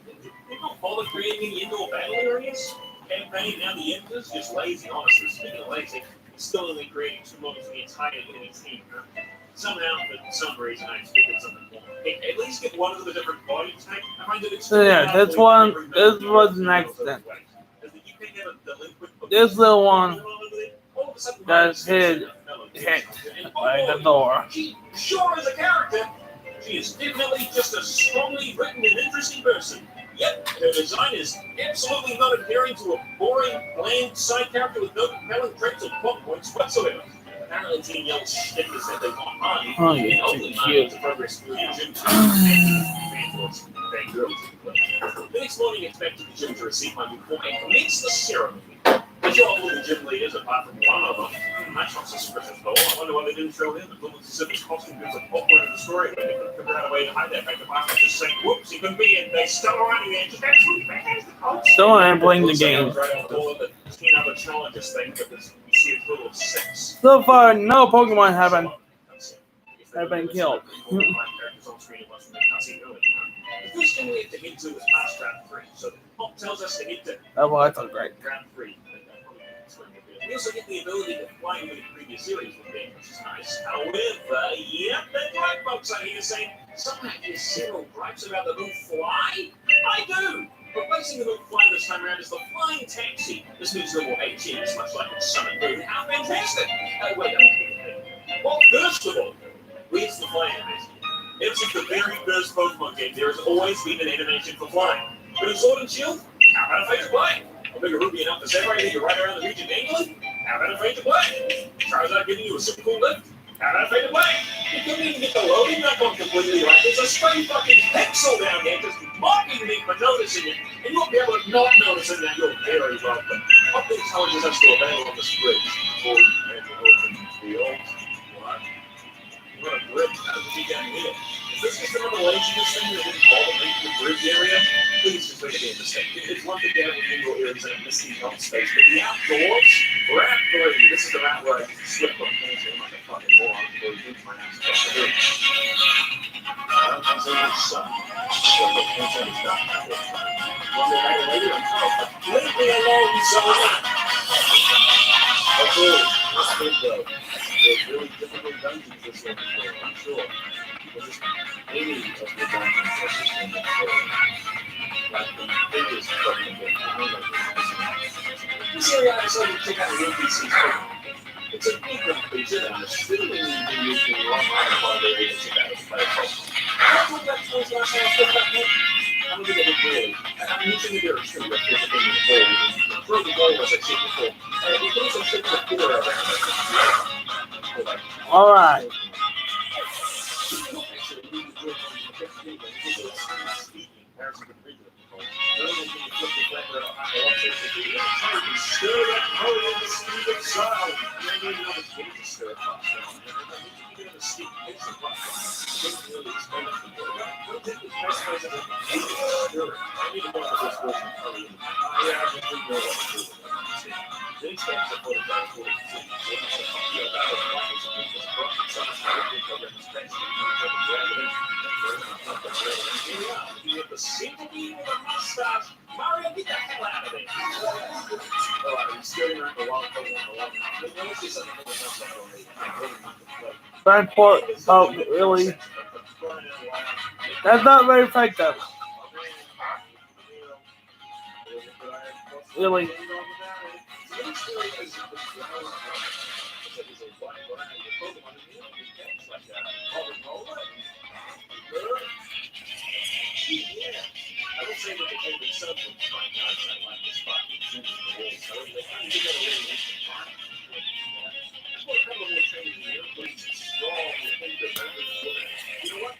They don't bother creating any indoor battle areas. Campaign now the Emperor's just lazy, honestly. Speaking of lazy, it's still only creating 2 moments for the entire enemy team. Somehow, for some reason, I expected something more. At least get one of the different body type. I find it So yeah, this was next then. This is the one that's hit by the door. She sure is a character. She is definitely just a strongly written and interesting person. Yep, her design is absolutely not adhering to a boring, bland side character with no compelling traits or plot points whatsoever. Apparently, Team Yellow's shtick is that they want money, and only money to progress through the gym The next morning, expected the gym to receive my uniform and commence the ceremony. The job of the gym leaders, apart from one of them, that's not suspicious at all. I wonder why they didn't show him. It looked as if his costume was a plot point of the story, but they couldn't figure out a way to hide that fact apart from just saying, whoops, he couldn't be in. They still running there, just absolutely fantastic. Still I'm playing the game. Right on the 10 other challenges thing, because you see a total of 6. So far, no Pokemon have been killed. The first thing we have to get to is past round 3. So the pop tells us to get to Oh, well, that's great. round 3. We also get the ability to fly into the previous series with game, which is nice. However, yep, that right, folks, I hear saying some have several gripes about the move Fly. I do. Replacing the move Fly this time around is the Flying Taxi. This move's level 18, it's much like its summon move. How fantastic! Wait, well, first of all, where's the flying animation? Ever since the very first Pokemon game, there has always been an animation for flying. But in Sword and Shield, how about a phase of play? A bigger Ruby enough to separate you right around the region annually? How about a phase of play? Charizard giving you a super cool lift? How about a phase of play? You couldn't even get the loading back on completely right. There's a stray fucking pixel down there just mocking me for noticing it, and you won't be able to not notice it now. You're very welcome. What intelligence are still available on this bridge? Or you have to open field? What? What a bridge. How did we get here? Is this just another laziness thing that didn't bother me in the bridge area? Please just make it a mistake. It's one thing to have the indoor areas and a misty health space, but the outdoors, round 3. This is the round where I slip from cancer like a fucking moron before we lose my ass across the bridge. I don't think so much sun. So the cancer is not that way. One day later, I'm sorry, but leave me alone, son! Okay, let's think though. There's really difficult dungeons this one before, I'm sure. There's just any of the dungeons that's just in the story. Like the biggest fucking game. This area I decided to check out the NPC's Pokemon. It's a big feature and I'm assuming you've been using a long time while they're able to check out the player Pokemon. I told that to us last time I spoke about that. I don't think I did really. I'm using the lyrics too, but there's a thing in the bowl. Throw the goal as I said before. And we can also check the core around it. Alright. The single being with a mustache. Mario, get the hell out of there. Oh, he's skirting around the wall. Transport, oh, really? That's not very effective. Really. I would say that the favorite subject is my guys. I like this fucking shit. So they kind of get a really interesting part. That's what kind of more training in airplanes is strong. You know what?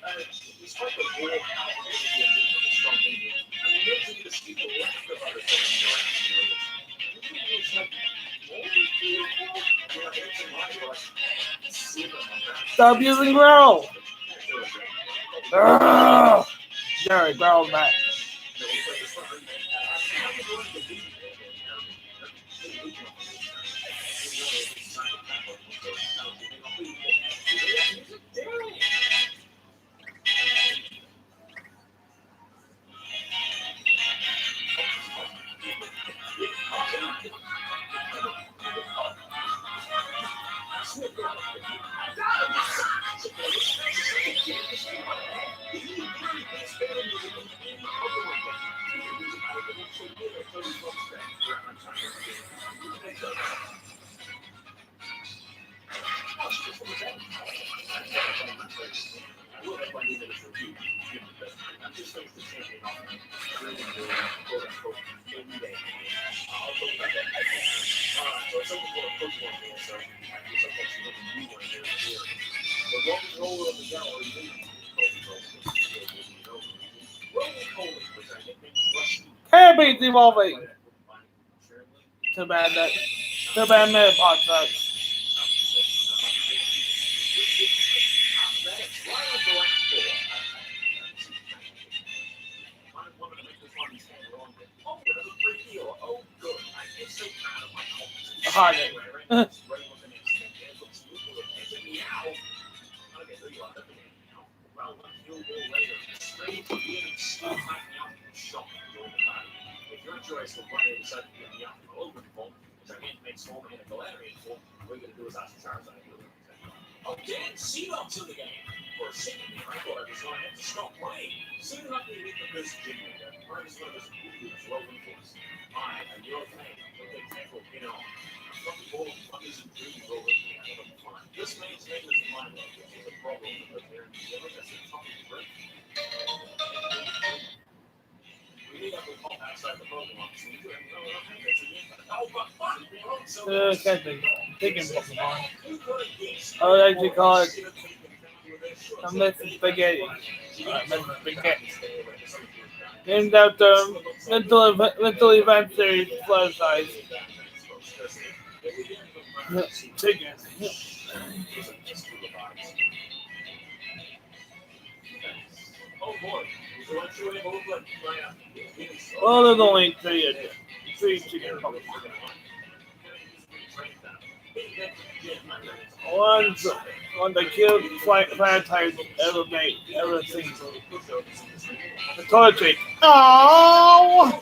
Despite the war, how can you be a strong Indian? I mean, you're just going to speak a lot about it. Stop using growl. Jerry, growl back. Kirby's evolving. Too bad Metapod sucks. Harder. If your choice will finally decide to give me out in open form, which I can't make small and a Galarian form, what we're going to do is ask Charizard. Oh, Dan Seagull's in the game. For a second, I thought I was going to have to stop playing. Soon enough, we meet the first gym leader. Right as well as rolling force. I am your fan. Okay, careful, you know. Not the ball fuckers and dreams rolling. This man's name is Milo, which is a problem because they're in the yellow. That's the top of the break. We need to pop outside the Pokemon. So we do have no oh, but fuck! Taking Pokemon. I would actually call it a messy spaghetti. Spaghetti. Named after mental event series plus size. Chicken. Oh boy. Well, there's only three chicken Pokemon. One the cute fire type ever seen. The toiletry. Oh!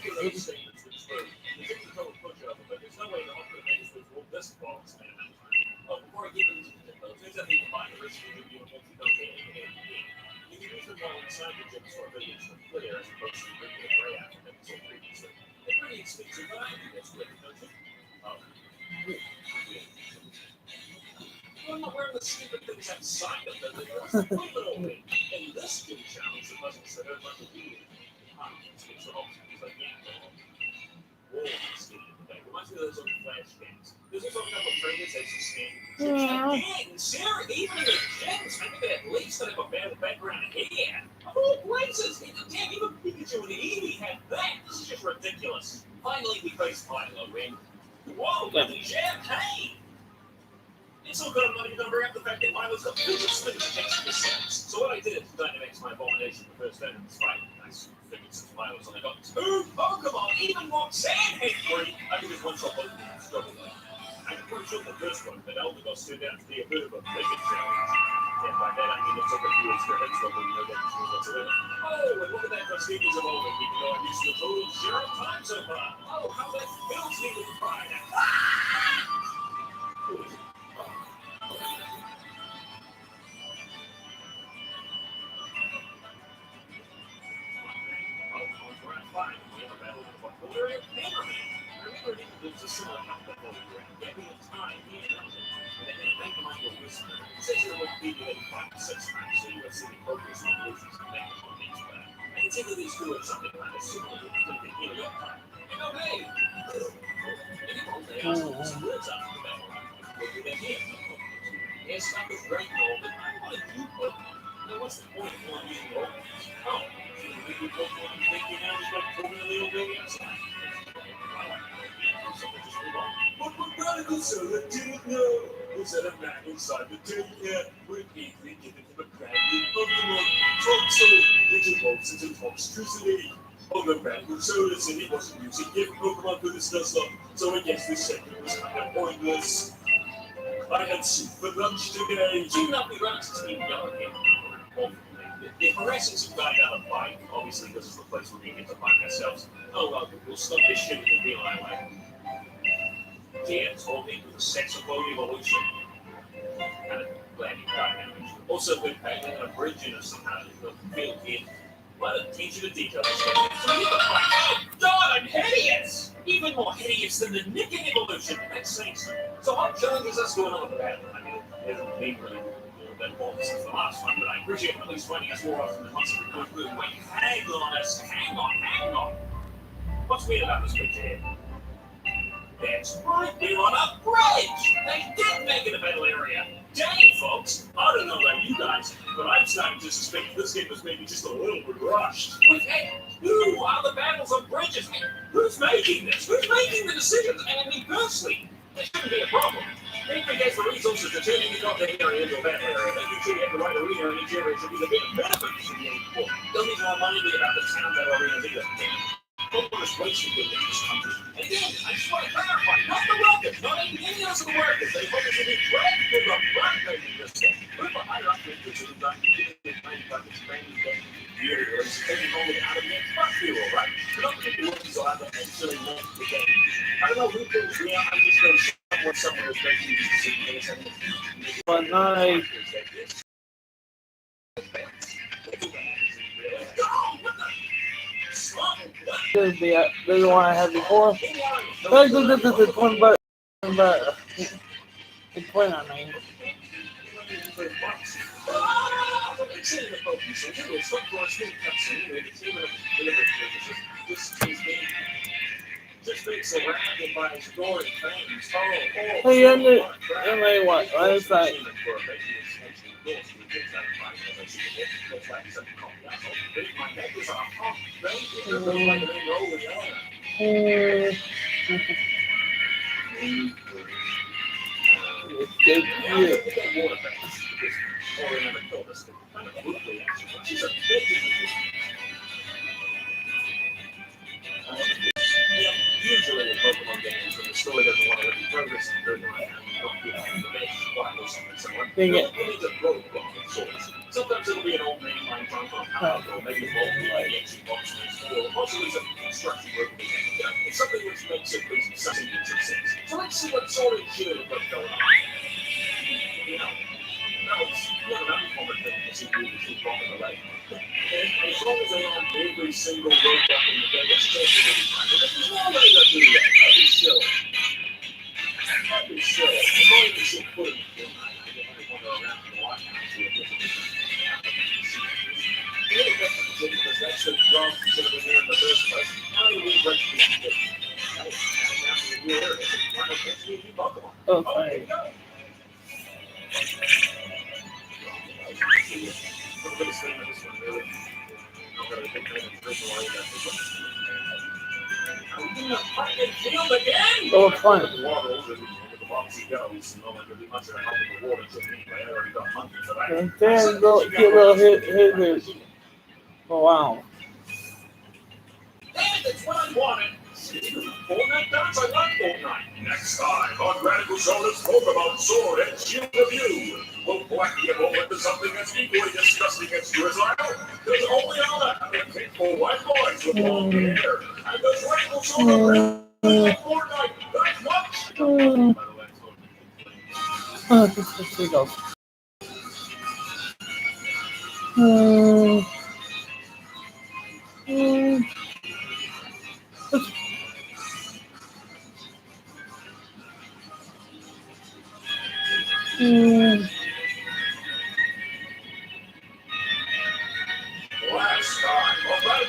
I'm not wearing the stupid things outside of them. In this new challenge, it wasn't so much of you. It's an option. It's like, yeah, reminds me of those old Flash games. There's also a couple of trainers that sustain. Again, Sarah, even in the gems, I think at least have a better background here. Of all places, damn, even Pikachu and Eevee had that. This is just ridiculous. Finally, we face Milo in. Whoa, the champagne! It's all good, I'm not even going to bring up the fact that Milo's got biggest things against the sets. So what I did is Dynamax my Abomination the first time in this fight. I figured since Milo's only got 2 Pokemon, even Roxanne hit 3, I could just one-shot both of them and struggle with it. I could one-shot the first one, but Eldegoss turned out to be a bit of a bigger challenge. And by that I mean it took a few extra hits from them, no damage whatsoever. Oh, and look at that Prestigion's evolving, even though I've used the total 0 times so far. Oh, how that fills me with pride. There's a similar hypothetical getting the time in and then make them into a whisper. Essentially, what we do 5 to 6 times, so you have city focus on solutions and make them on each other. I can think of these two as something kind of similar to the beginning of time. And okay, they ask some words out of the battle. What do they hear? Yes, that was great, Noel, but I wanted you put. Now, what's the point of one using old ones? Oh, shouldn't we be focusing on thinking now is like pulling a little baby outside? But what Radical Soda didn't know was that a man inside the tin would easily give him a brand new Pokemon, Toxel, which evolves into Toxtricity. Although Radical Soda said he wasn't using gift Pokemon for this Nuzlocke, so I guess this segment was kind of pointless. I had soup for lunch today. Two lovely runs to Team Yellow here. If our essence had died out of bike, obviously this is the place where we get to find ourselves. Oh well, we'll stop this shit in the real way. Dan told me with a sex of evolution. Kind of glad he got that. Also, we're painting a bridge in us somehow in the field here. Why don't teach you the details? Oh God, I'm hideous! Even more hideous than the nicking evolution. That's saying so. So what challenges us to another battle? I mean, it hasn't been really that long since the last one, but I appreciate at least finding us more often than once every blue moon. Wait, hang on us. Hang on. What's weird about this picture here? That's right, we're on a bridge! They did make it a battle area! Dang, folks! I don't know about you guys, but I'm starting to suspect this game was maybe just a little bit rushed. Who are the battles on bridges? Who's making this? Who's making the decisions? And I mean, firstly, there shouldn't be a problem. If we get the resources to turn any the area into a battle area, then you should get the right arena in each area should be the bit of benefit to the game for. Don't need to remind me about the town battle arenas either. Hopeless wasting good in this country. And then, I just want to clarify, not the workers, not any of the workers. They focus on the dread for the right making this stuff. We're behind up with this and I'm getting it made by this training that you're taking all the out of it. Fuck you, all right? You're not going to work so I don't actually know the game. I don't know who thinks we are. I'm just going to show what someone is making these decisions. But nice. This is the one I had before. This is one, but it's point on me. Hey, and what? It's like. Usually in Pokemon games, when the story doesn't want to let you progress, they're going to have you sometimes it'll be an old name line jump on power, or maybe a multi ancient box or possibly some construction work. It's something which makes it something that makes sense. So let's see what sort of shit is going on. You know, that was one of the common things you do to keep rocking the leg. And as long as they aren't every single roadblock in the game, it's just a little time. But there's no way to do that. That'd be silly. That'd be silly. As long as you should put it in the game, I don't want to around the White House with a different because that's the wrong should have been there in the first place. How do we break these conditions? Oh, fine. Oh, fine. And then go get a little hit. Oh, wow. That's what I wanted. Fortnite dance, I like Fortnite. Next time on Radical Soda's Pokemon Sword and Shield Review, we'll black the evolve into something that's equally disgusting as Drizzle. There's only other pickful white boys with long hair. And there's Radical Soda Fortnite. That's much. Here we go.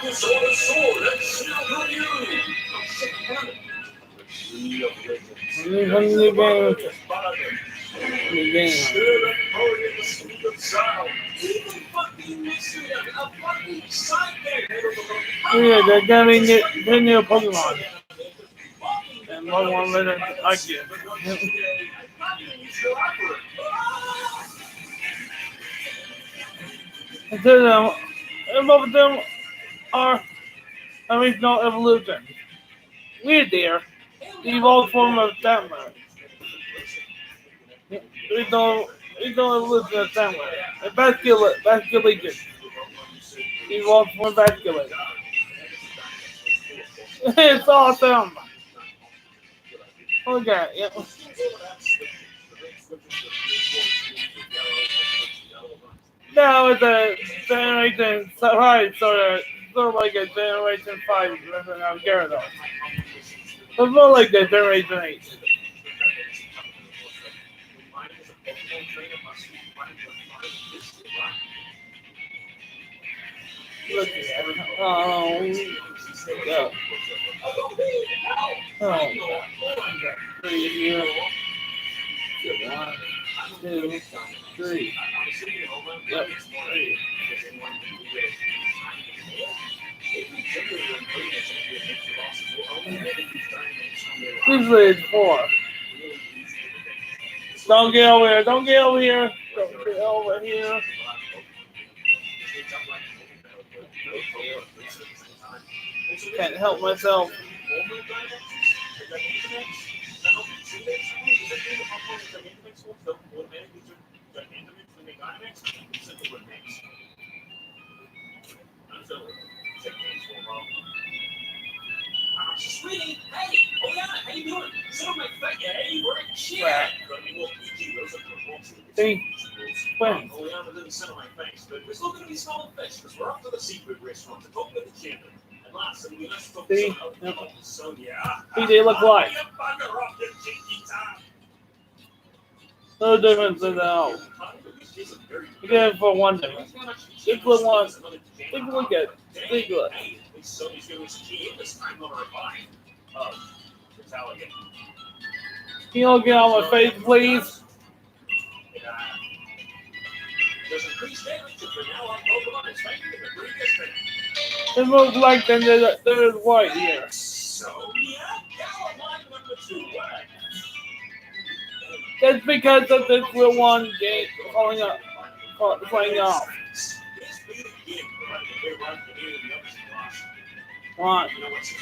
focus on the sword and shield review. Oh shit, damn it. The tree of legends. The game. Still and powered in the speed of sound. Even fucking mystery and a fucking sidekick. Yeah, they're getting it. They're new Pokemon. And one minute, I get. And both of them are original evolution. We're there. The evolved form of Thammer. Original evolution of Thammer. A basculation. Evolved form basculate. It's awesome. Look at it. No, it's a generation, sort of like a generation 5 version of Gyarados. It's more like the generation 8. Look at it. Oh, yeah. Oh, 3 here. 1, 2, 3. Yep, 3. Usually it's 4. Don't get over here. Don't get over here. Don't get over here. Can't help myself. Sweetie, hey, oh yeah, how you doing? Sit on my foot, yeah, hey, we're in shit. See? When? Oh yeah, but then sit on my face. But we're still going to be smelling fish because we're off to the seafood restaurant to talk with the champion. And last thing we let's talk See? so yeah. Who they look like? No difference in the house. Again, for one difference. Take a look. Take a look at it. Take a look. Sony's doing some key in this time on our line. Italian. Can you all get on my face, please? There's increased damage for now on Pokemon is fighting in the previous thing. It looks like there's white here. So, yeah, line number 2. That's because of this little one game falling up, playing off. One.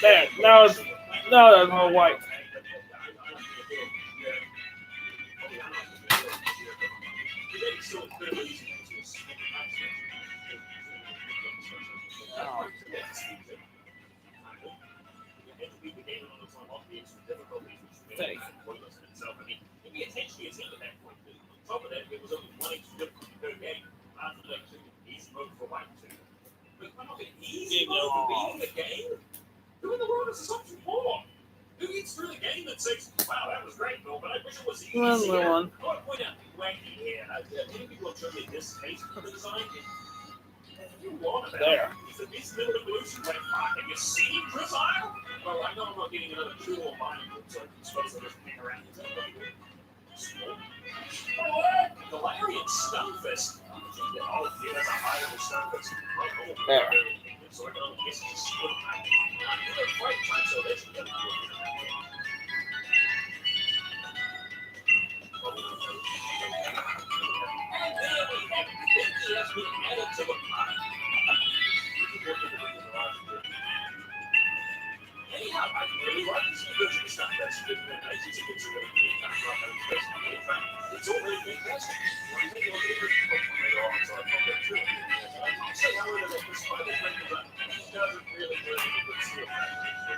There. Now there's more white. Oh, thank you. Who in the world is something for? Who gets through the game that says, wow, that was great, Bill, but I wish it was easier. One. I want to point out wacky here. Many people have shown me this taste for the design. You want about There. is that this middle evolution went fuck. Have you seen Chris Isle? Well, I know I'm not getting another tool buying it, so I'm supposed to just hang around. Oh, Galarian Stunfisk. Oh, yeah, that's a higher Stunfisk. There. So I can only guess it's just split. I'm fight time, so they should get it. And there we have it. Has been added to the pile. Anyhow, I really like this version of stuff. That's good. It's a good story. It's already fantastic. I'm taking a look at the Pokemon later on, so I found that too. I'll say, however, that this spider breaker doesn't really do anything but steal that.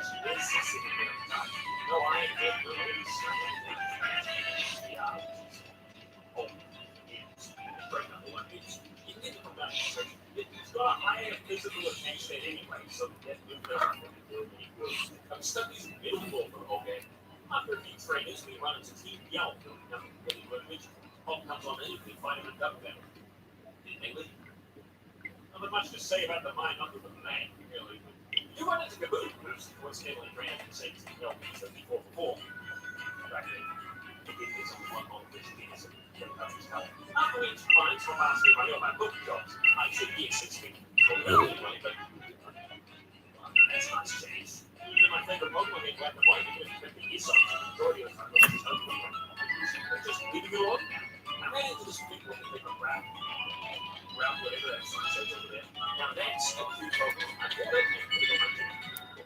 She is sitting there on top. No, I ain't good. We're really stuck. Yeah. Oh, it's right now. The one is you can come back. It's got a higher physical attention anyway, so that's good for everything. I'm stuck these miserable for the whole game. After a few trainers, we run into Team Yelp. Nothing really which Pop comes on anything, find him and duck them. Mainly. I'm that much to say about the mind other than that, really. You run into Kaboom, who's coincidentally ran the same as the Melbourne 74 back then. He did this on one on which he is a country's help. After we combined from last week, I know about book jobs. I should be 6 feet. Anyway, but that's not changed. Even my favorite Pokemon game, Black and White, because it's been the years of the majority of the time, it's just leaving it alone. I ran into this big one that they come around whatever that sign says over there. Now that's a cute Pokemon. I pulled it and put it on my team.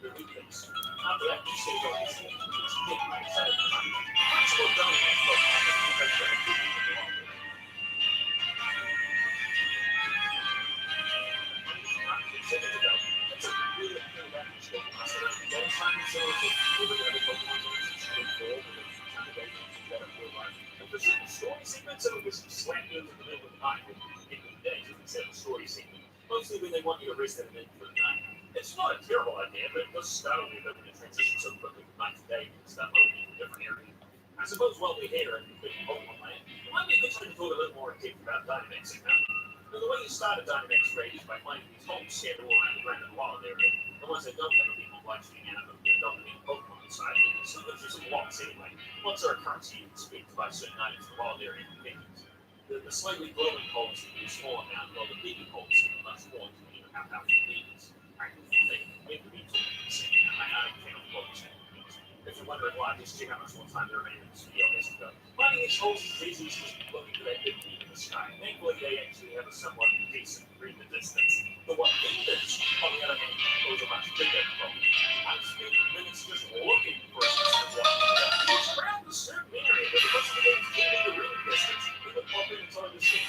They're weak things. After that, you say go this way. It's big, right? Excited to find it. Let's go down in that Pokemon. Because they're a big one. Seconds ago, that's a really cool atmosphere. That time so we're going to have a Pokemon on some straight forward with a kind of way to get a real life. And for certain story segments, it was slammed into the middle of the night in the days instead of a story segment. Mostly when they want you to rest at an end for the night. It's not a terrible idea, but it does startle me that when it transitions so quickly from night to day, you can start moving in a different area. I suppose while we're here in completely Pokemon land, it might be a good time to talk a little more in depth about Dynamax now. The way you start a Dynamax raid is by finding these homes scattered all around the random wild area. The ones that don't have a people watching out of them don't have any Pokemon inside, but sometimes there's some walks anyway. Once are a currency you can speak to buy certain items in the wild area and convenience. The slightly glowing holes can be a small amount, while the bigger holes can be much more to even have convenience. I can think maybe we can see I can't focus on it. If you're wondering why, just check out how much more time there remains in this video has to go. Finding these holes is easy as just looking for that big beam in the sky. Thankfully, they actually have a somewhat decent degree of distance. But what demons, on the other hand, those are much bigger problem. I'm spending minutes just looking for a specific one. It's around a certain area, but the rest of the game's getting the real distance. We would pop in and tell this thing.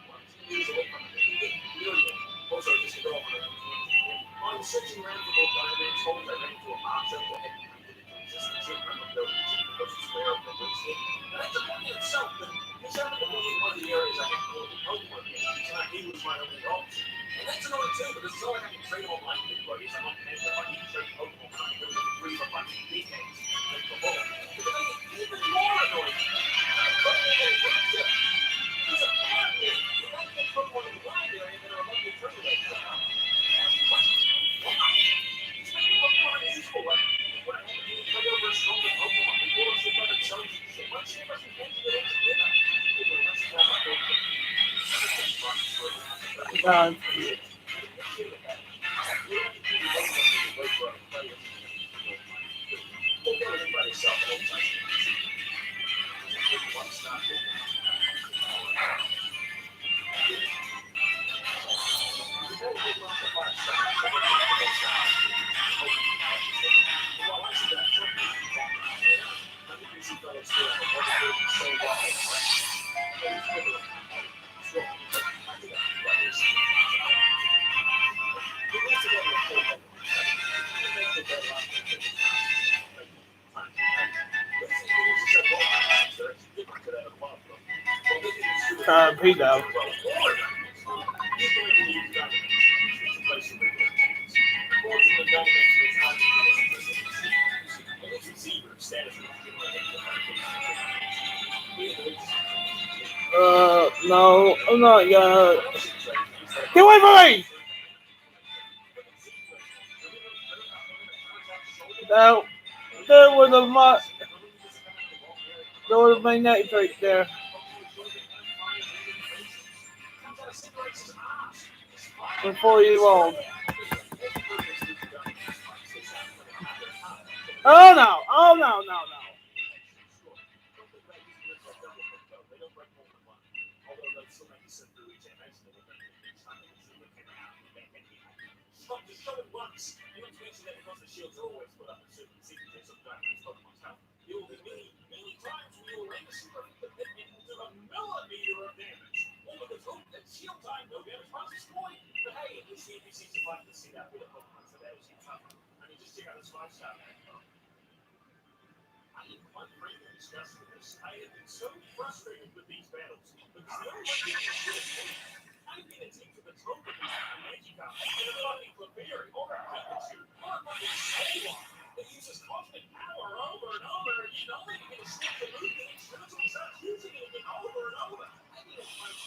One, 2 years away from it. Really. Also, just to go off on a I was searching around for more Dynamax holes. I ran into a box that had just a chip from the building to square up the windshield. Now, that's a point in itself, but this happened to be one of the areas I had to go to Pokemon games, and he was my only option. And that's another too, because it's not like I can trade online with anybody. I'm not paying if I can trade Pokemon, I can go to the free for fucking decades. Like the whole. But to make it even more annoying, there's apparently you might get Pokemon in the blind area that are above the trade right now. It's making Pokemon useful, like when I had to play over a stronger Pokemon, people are so bad at selling shit. Why should I get into it together? Pedo. No, I'm not gonna. Get away from me! No, there was a lot. There was my neck right there. I'm 4-year-old. Oh no! Oh no! No! No! I have been so frustrated with these battles because the only way to get it I've been a team to the Token, a Magikarp, and a fucking Clefairy, or a Pikachu, or a fucking Skywarp that uses cosmic power over and over, and you know they can stick the move and it shows them start using it again over and over. I need a punch.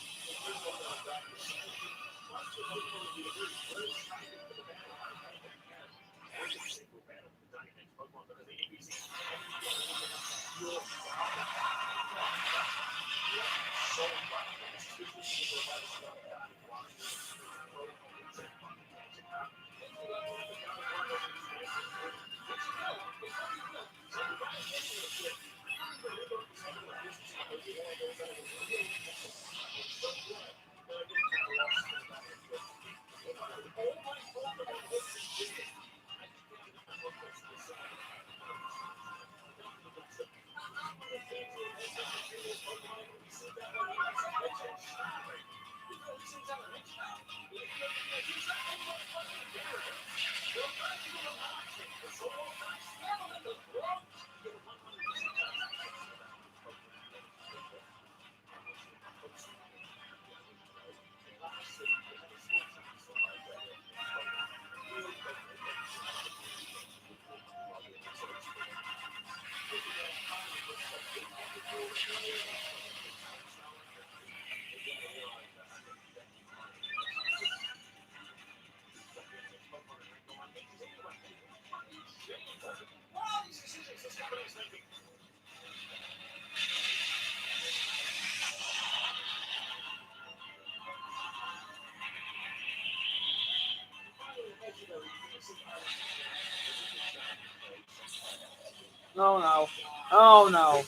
No, no. Oh, no.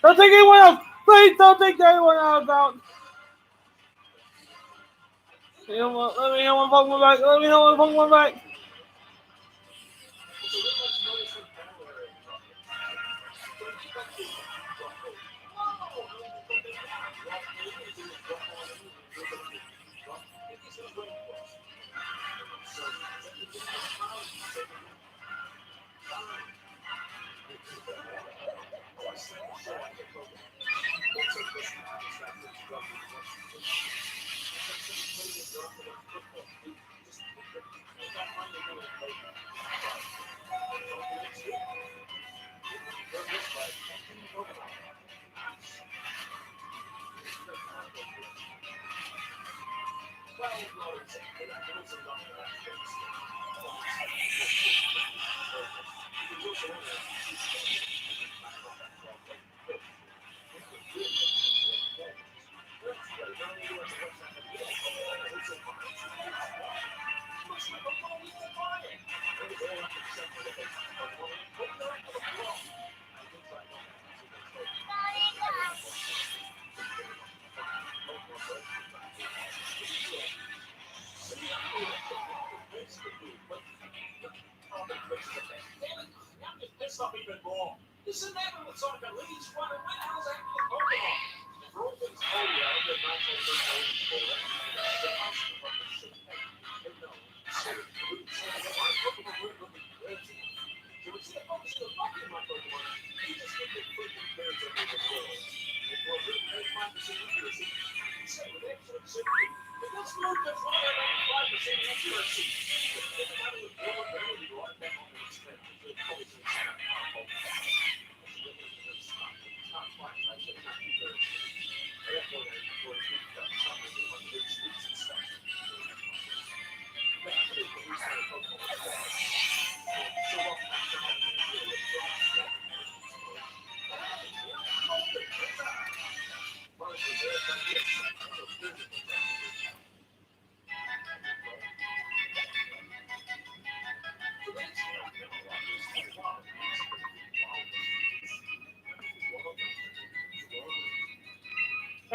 Don't take anyone out! Please don't take anyone out! You know what? Let me know when Pokemon back. Let me know when Pokemon back. Pissed off even more. This is never looks like a lead squad. Where the hell's happening to Pokemon? For all things holy, I hope they're not going to bring home for that. The house of the shit. Hey, no. So, my Pokemon weren't looking dirty. So it's the opposite of fucking my Pokemon. You just get the freaking birds over the world. And for a good 85% accuracy, you say with excellent safety, but that's not the 95% accuracy. Everybody would blow up early right back on the extent.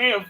Damn.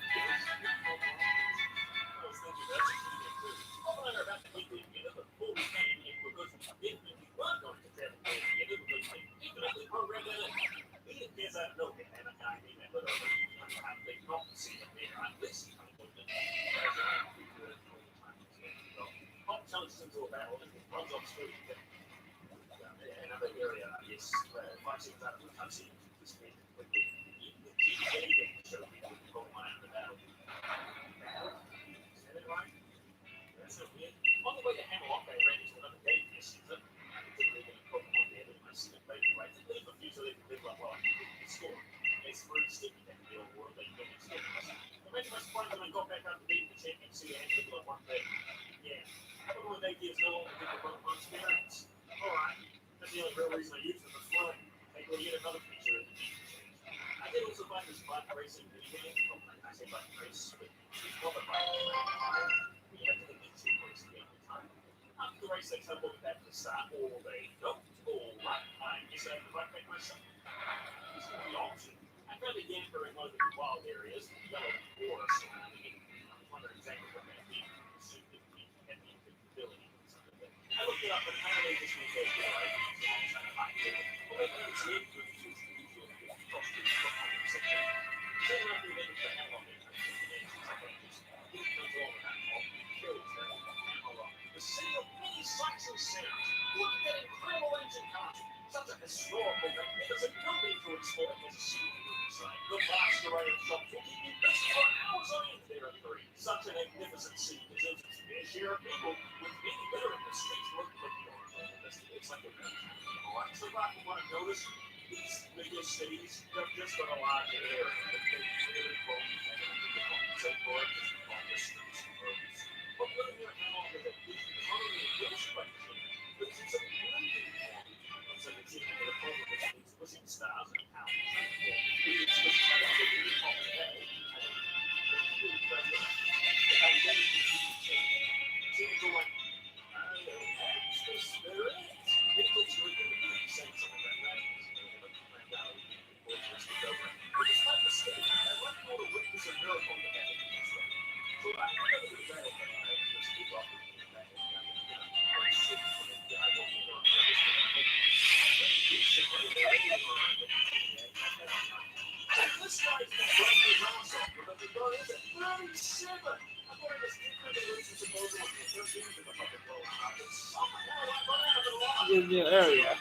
On the way to Hammerlock, I ran into another gate this season. I particularly getting Pokemon there with my secret base right. Leave a few so they can live like well, the score. It's very sticky that the real world they don't expect. Imagine I sprung them and got back up to beat the chair. Hey, kids no longer think about Pokemon experience. Alright, that's the only real reason I use it for fun. Hey, go get another feature of the feature change. I did also find this bike racing video game. Well, I say bike race, but it's called a bike race. You have to hit these two points to get on the time. After the race, they tell them back to the start all day. Nope, all right. I decided to bike make myself. This is the option. I found a yamper in one of the wild areas, yellow water surrounding it. I was wondering exactly what that means. Assumed it had the invisibility or something. I looked it up, and apparently this means that you're right. It's not a high level. Well, it's an increase to the usual cross the section. Then after the event, the analog interest in the names, it's like this. It comes along with that all shows that analog. The single piece sights and sounds. Look at that incredible engine content. Such a historical, magnificent building to explore as a scene inside. The vast array of shops will keep you busy for hours on end there at 3. Such a magnificent scene is its fair share of people with many better in the streets looking at the it's like a alright, so if you want to notice, these bigger cities, they've just got a larger area. They're very close and so forth, just on the streets and roads. But living here in Hong Kong is not only a good space, but it's a brilliant one. So the team of the problem is pushing stars and pounds. It's just kind of a really hot day. Seems like that's the spirit. It looks really good to be saying something like that. But despite the state, I'd like to know to witness a miracle that happened in Israel. So I know that it was bad, but I just keep up with it. This guy's been running his ass off, but the gun is at 37. I thought it was different than this was supposed to be 13 to the fucking roll. Somehow I run out of the line. In the area.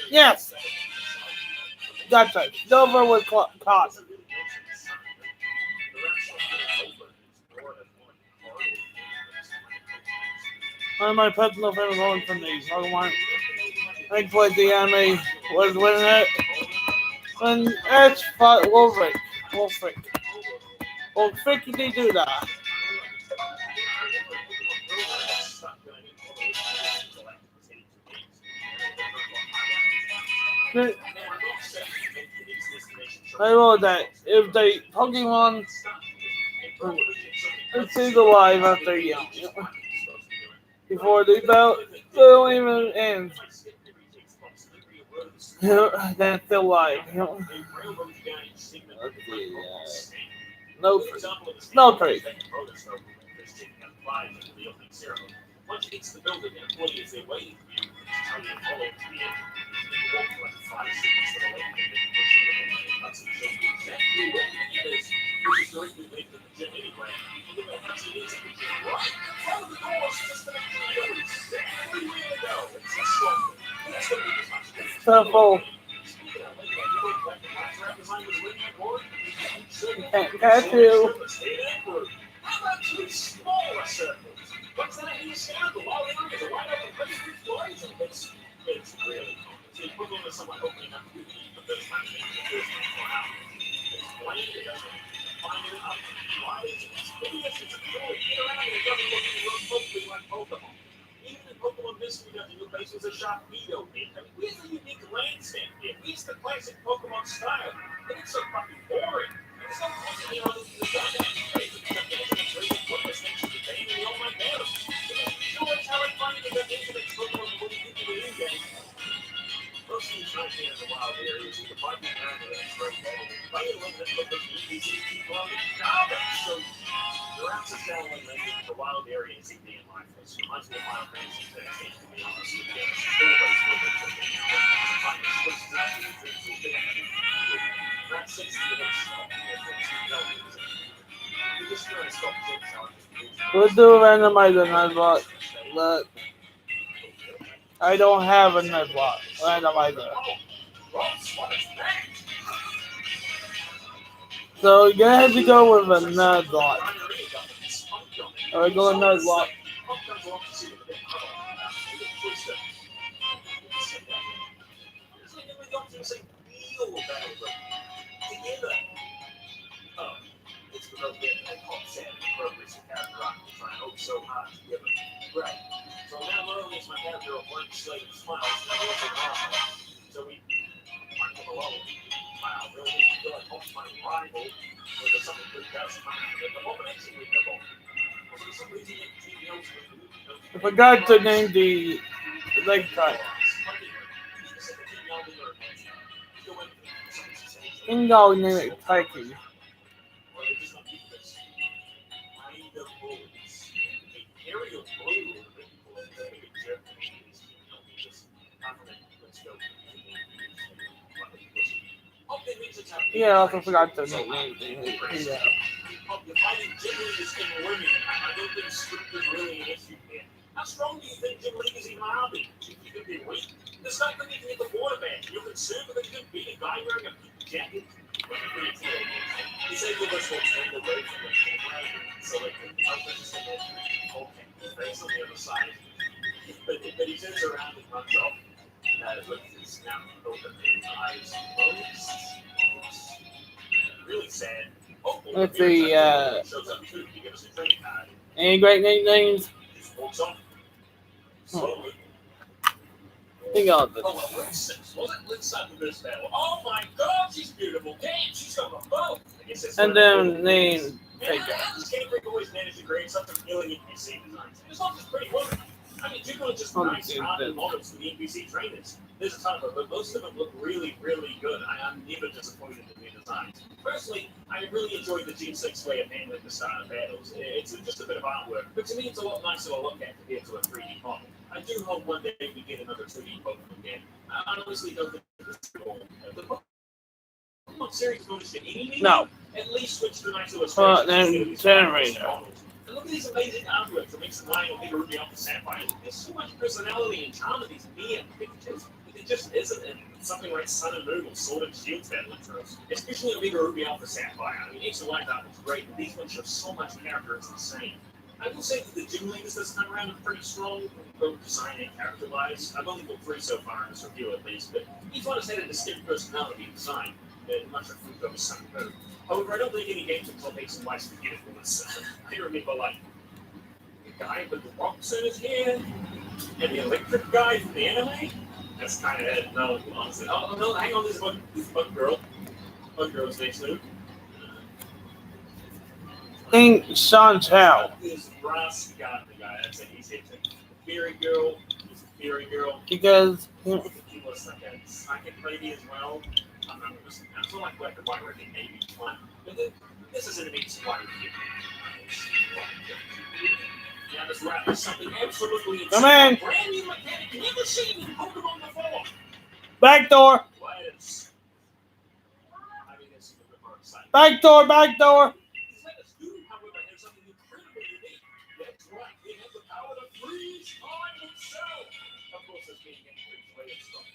Yes. That's right. Silver was caught. One of my personal favorite moments from these. Thankfully, the enemy was winning it. When Ash fought Wolfric. Well, freaking they do that? I know that if the Pokemon stays alive after young, before the battle don't even end, then it's still alive. No trade. Once it hits the building, employees they're waiting for you. Tell you to follow to the end. You walk for like 5 seconds to the left and then push you in the cuts and show you exactly where you need this, which is directly linked to the gym anyway. You look at how it is at the gym, right? Front of the doors just to make sure you know exactly where to go. It's a strong thing. It's going to be this much. Purple. Can't catch you. How about 2 smaller circles? What's that in the scandal? All the areas are wide open, pretty big stories, and it's really complicated. Put on someone opening up to the first time the first time for out. Explain it, find it out. Why is it? Maybe it's a really get around and it doesn't look any real totally like Pokemon. Even in Pokemon Mystery Dungeon, your base was a Sharpedo pit. I mean, where's the unique landscape here? Where's the classic Pokemon style? And it's so fucking boring. There's no point in here other than the guy that crazy. What was next to the game and the old man? You know, it's how I find the definition of Pokemon. lifeless. Reminds me of Final Fantasy 13, to be honest with you. Anyways, we'll get to it now. Finally, switch to that things will get that 60 minutes stop here for 2 buildings. We're just going to stop Jigsaw. We'll do a randomizer Nuzlocke, but I don't have a Nuzlocke randomizer. So you're gonna have to go with a Nuzlocke. Alright, go with Nuzlocke. It's because we had upset and progress and character rock and trying so hard together. Right. So now not only is my character a blank slate of smiles, now we're also normal. So we find him alone. Wow, really makes me feel like Hope's my rival. Or there's something good about smiling. But the moment I see with the ball. For some reason, he knows I forgot to name the leg type. I think I'll name it Tyke. Yeah, I also forgot to name it. Yeah. How strong do you think Jim League is in Harvey? You could be weak. There's not going to be the quarterback. You're concerned that you could beat a guy wearing a pink jacket. He said you must stand away from the camera so they can help us in that okay, face on the other side. But he turns around and runs off. With his mouth open and eyes closed. Really sad. Let's see, Shows up too. He gives us a training card. any great nicknames? Just walks off. Slowly. Think of it. Oh, well, let's start with this battle. Oh my God, she's beautiful. Damn, she's on a boat. I guess that's And then name Tyke. Skating Creek always managed to create something appealing NPC designs. It's not just pretty women. I mean, people are just nice, hard models for the NPC trainers. There's a ton of them, but most of them look really, really good. I'm never disappointed in their designs. Personally, I really enjoy the G6 way of handling the start of battles. It's just a bit of artwork, but to me it's a lot nicer to look at compared to a 3D model. I do hope one day we get another 2D Pokemon game. I honestly don't think this is cool. The Pokemon series goes to any No. at least switch to the nice illustrations. Then Generator. And look at these amazing artworks that makes the line of Big Ruby off the Sapphire. There's so much personality and charm in these neon pictures. It just isn't in something like Sun and Moon or Sword and Shield battle intros. Especially a Big Ruby off the Sapphire. I mean, each of the line art was great, but these ones show so much character, it's insane. I will say that the gym leaders this time around are pretty strong, both design and character-wise. I've only got 3 so far in this review at least, but each one has had a distinct personality and design, much like Fruit over Sun and Moon. However, I don't think any games will X and Y's forgetfulness. I remember, like, the guy with the rocks in his hand, and the electric guy from the anime. That's kind of it. No, honestly. Oh, no, hang on, this Bug Girl. Bug Girl's next move. Think Sean Chow. This brass guy, the guy, that's it. He's it. Fairy Girl. He's a Fairy Girl. Because He was like a psychic lady as well. I'm not like Black and White, where they maybe one. But this is an amazing one. Yeah, this rap is something absolutely come in. brand new mechanic never seen in Pokemon before. Back door. What is? I mean, this is a bit more exciting. Back door. Back door. These letters do, however, have something incredibly unique. That's right, they have the power to freeze time itself. Of course, this being any freeze way of stopping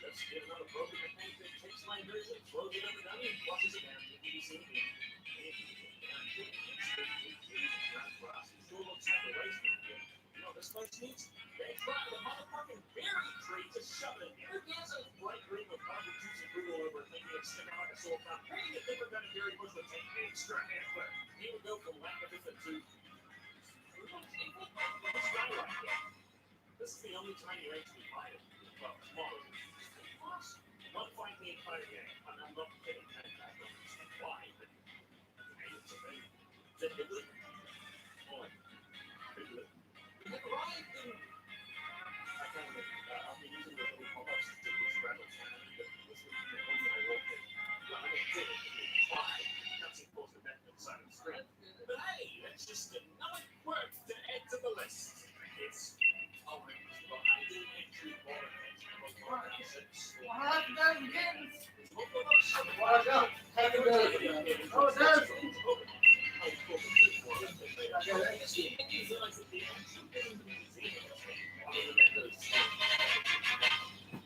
let's get another broken mechanic that takes my version, throws it in the dummy, and flushes it down. You see it again. This place needs they try the motherfucking berry tree to shove it. Every gas is bright green with purple juice and fruit all over it, making it stick out like a sore thumb. How do you think that a berry bush would take extra effort? He would go from Lackadaisical to skylight. This is the only time you actually fight it. Well, smaller. One fight the entire game. I'm not kidding. I don't understand why, but it's a thing. Is it Piglet? Oh, Piglet. We have arrived in... I can't remember. I'll be using the little pop-ups to use rattles. But this was the only I walked in. Well, I mean, why? That's supposed to back inside of the screen. That's just another quirk to add to the list. It's orange, but I didn't actually bother mentioning about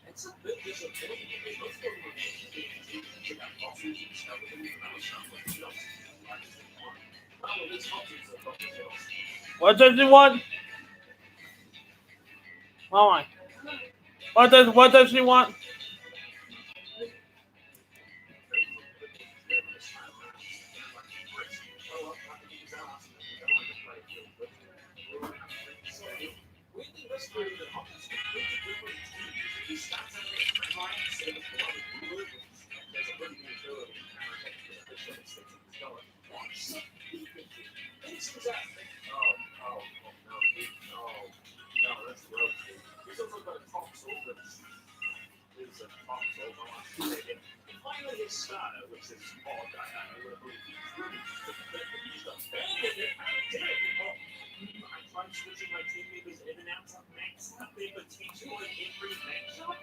it's a bit disappointing. They both go to the got fossils and stuff, and even other stuff like shells. Well, these fossils are fucking shells. What does he want? Mama. What does she want? Finally, his starter, which is odd. I tried switching my team members in and out to max up their potential in every matchup.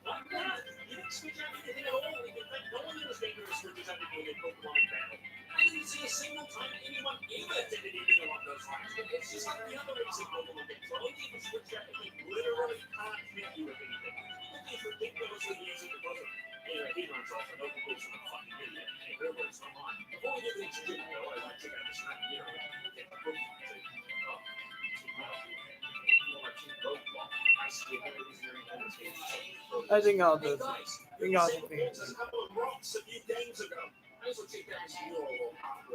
Like that, you didn't switch out anything at all. In fact, no one in this game switches out anything in Pokemon in battle. I didn't see a single time anyone ever did anything along those lines. It's just like the other recent Pokemon games. The only thing you switch out, they literally can't hit you with anything. It's ridiculously easy to buzz. Anyway, he runs off and overrules him a fucking idiot. Hey, real words, come on. Before we get into the shit, though, I'd like to check out this night here. Get the Pokemon thing. I think I'll do it. I think I'll do it. A couple of rocks a few games ago. I also checked out his mural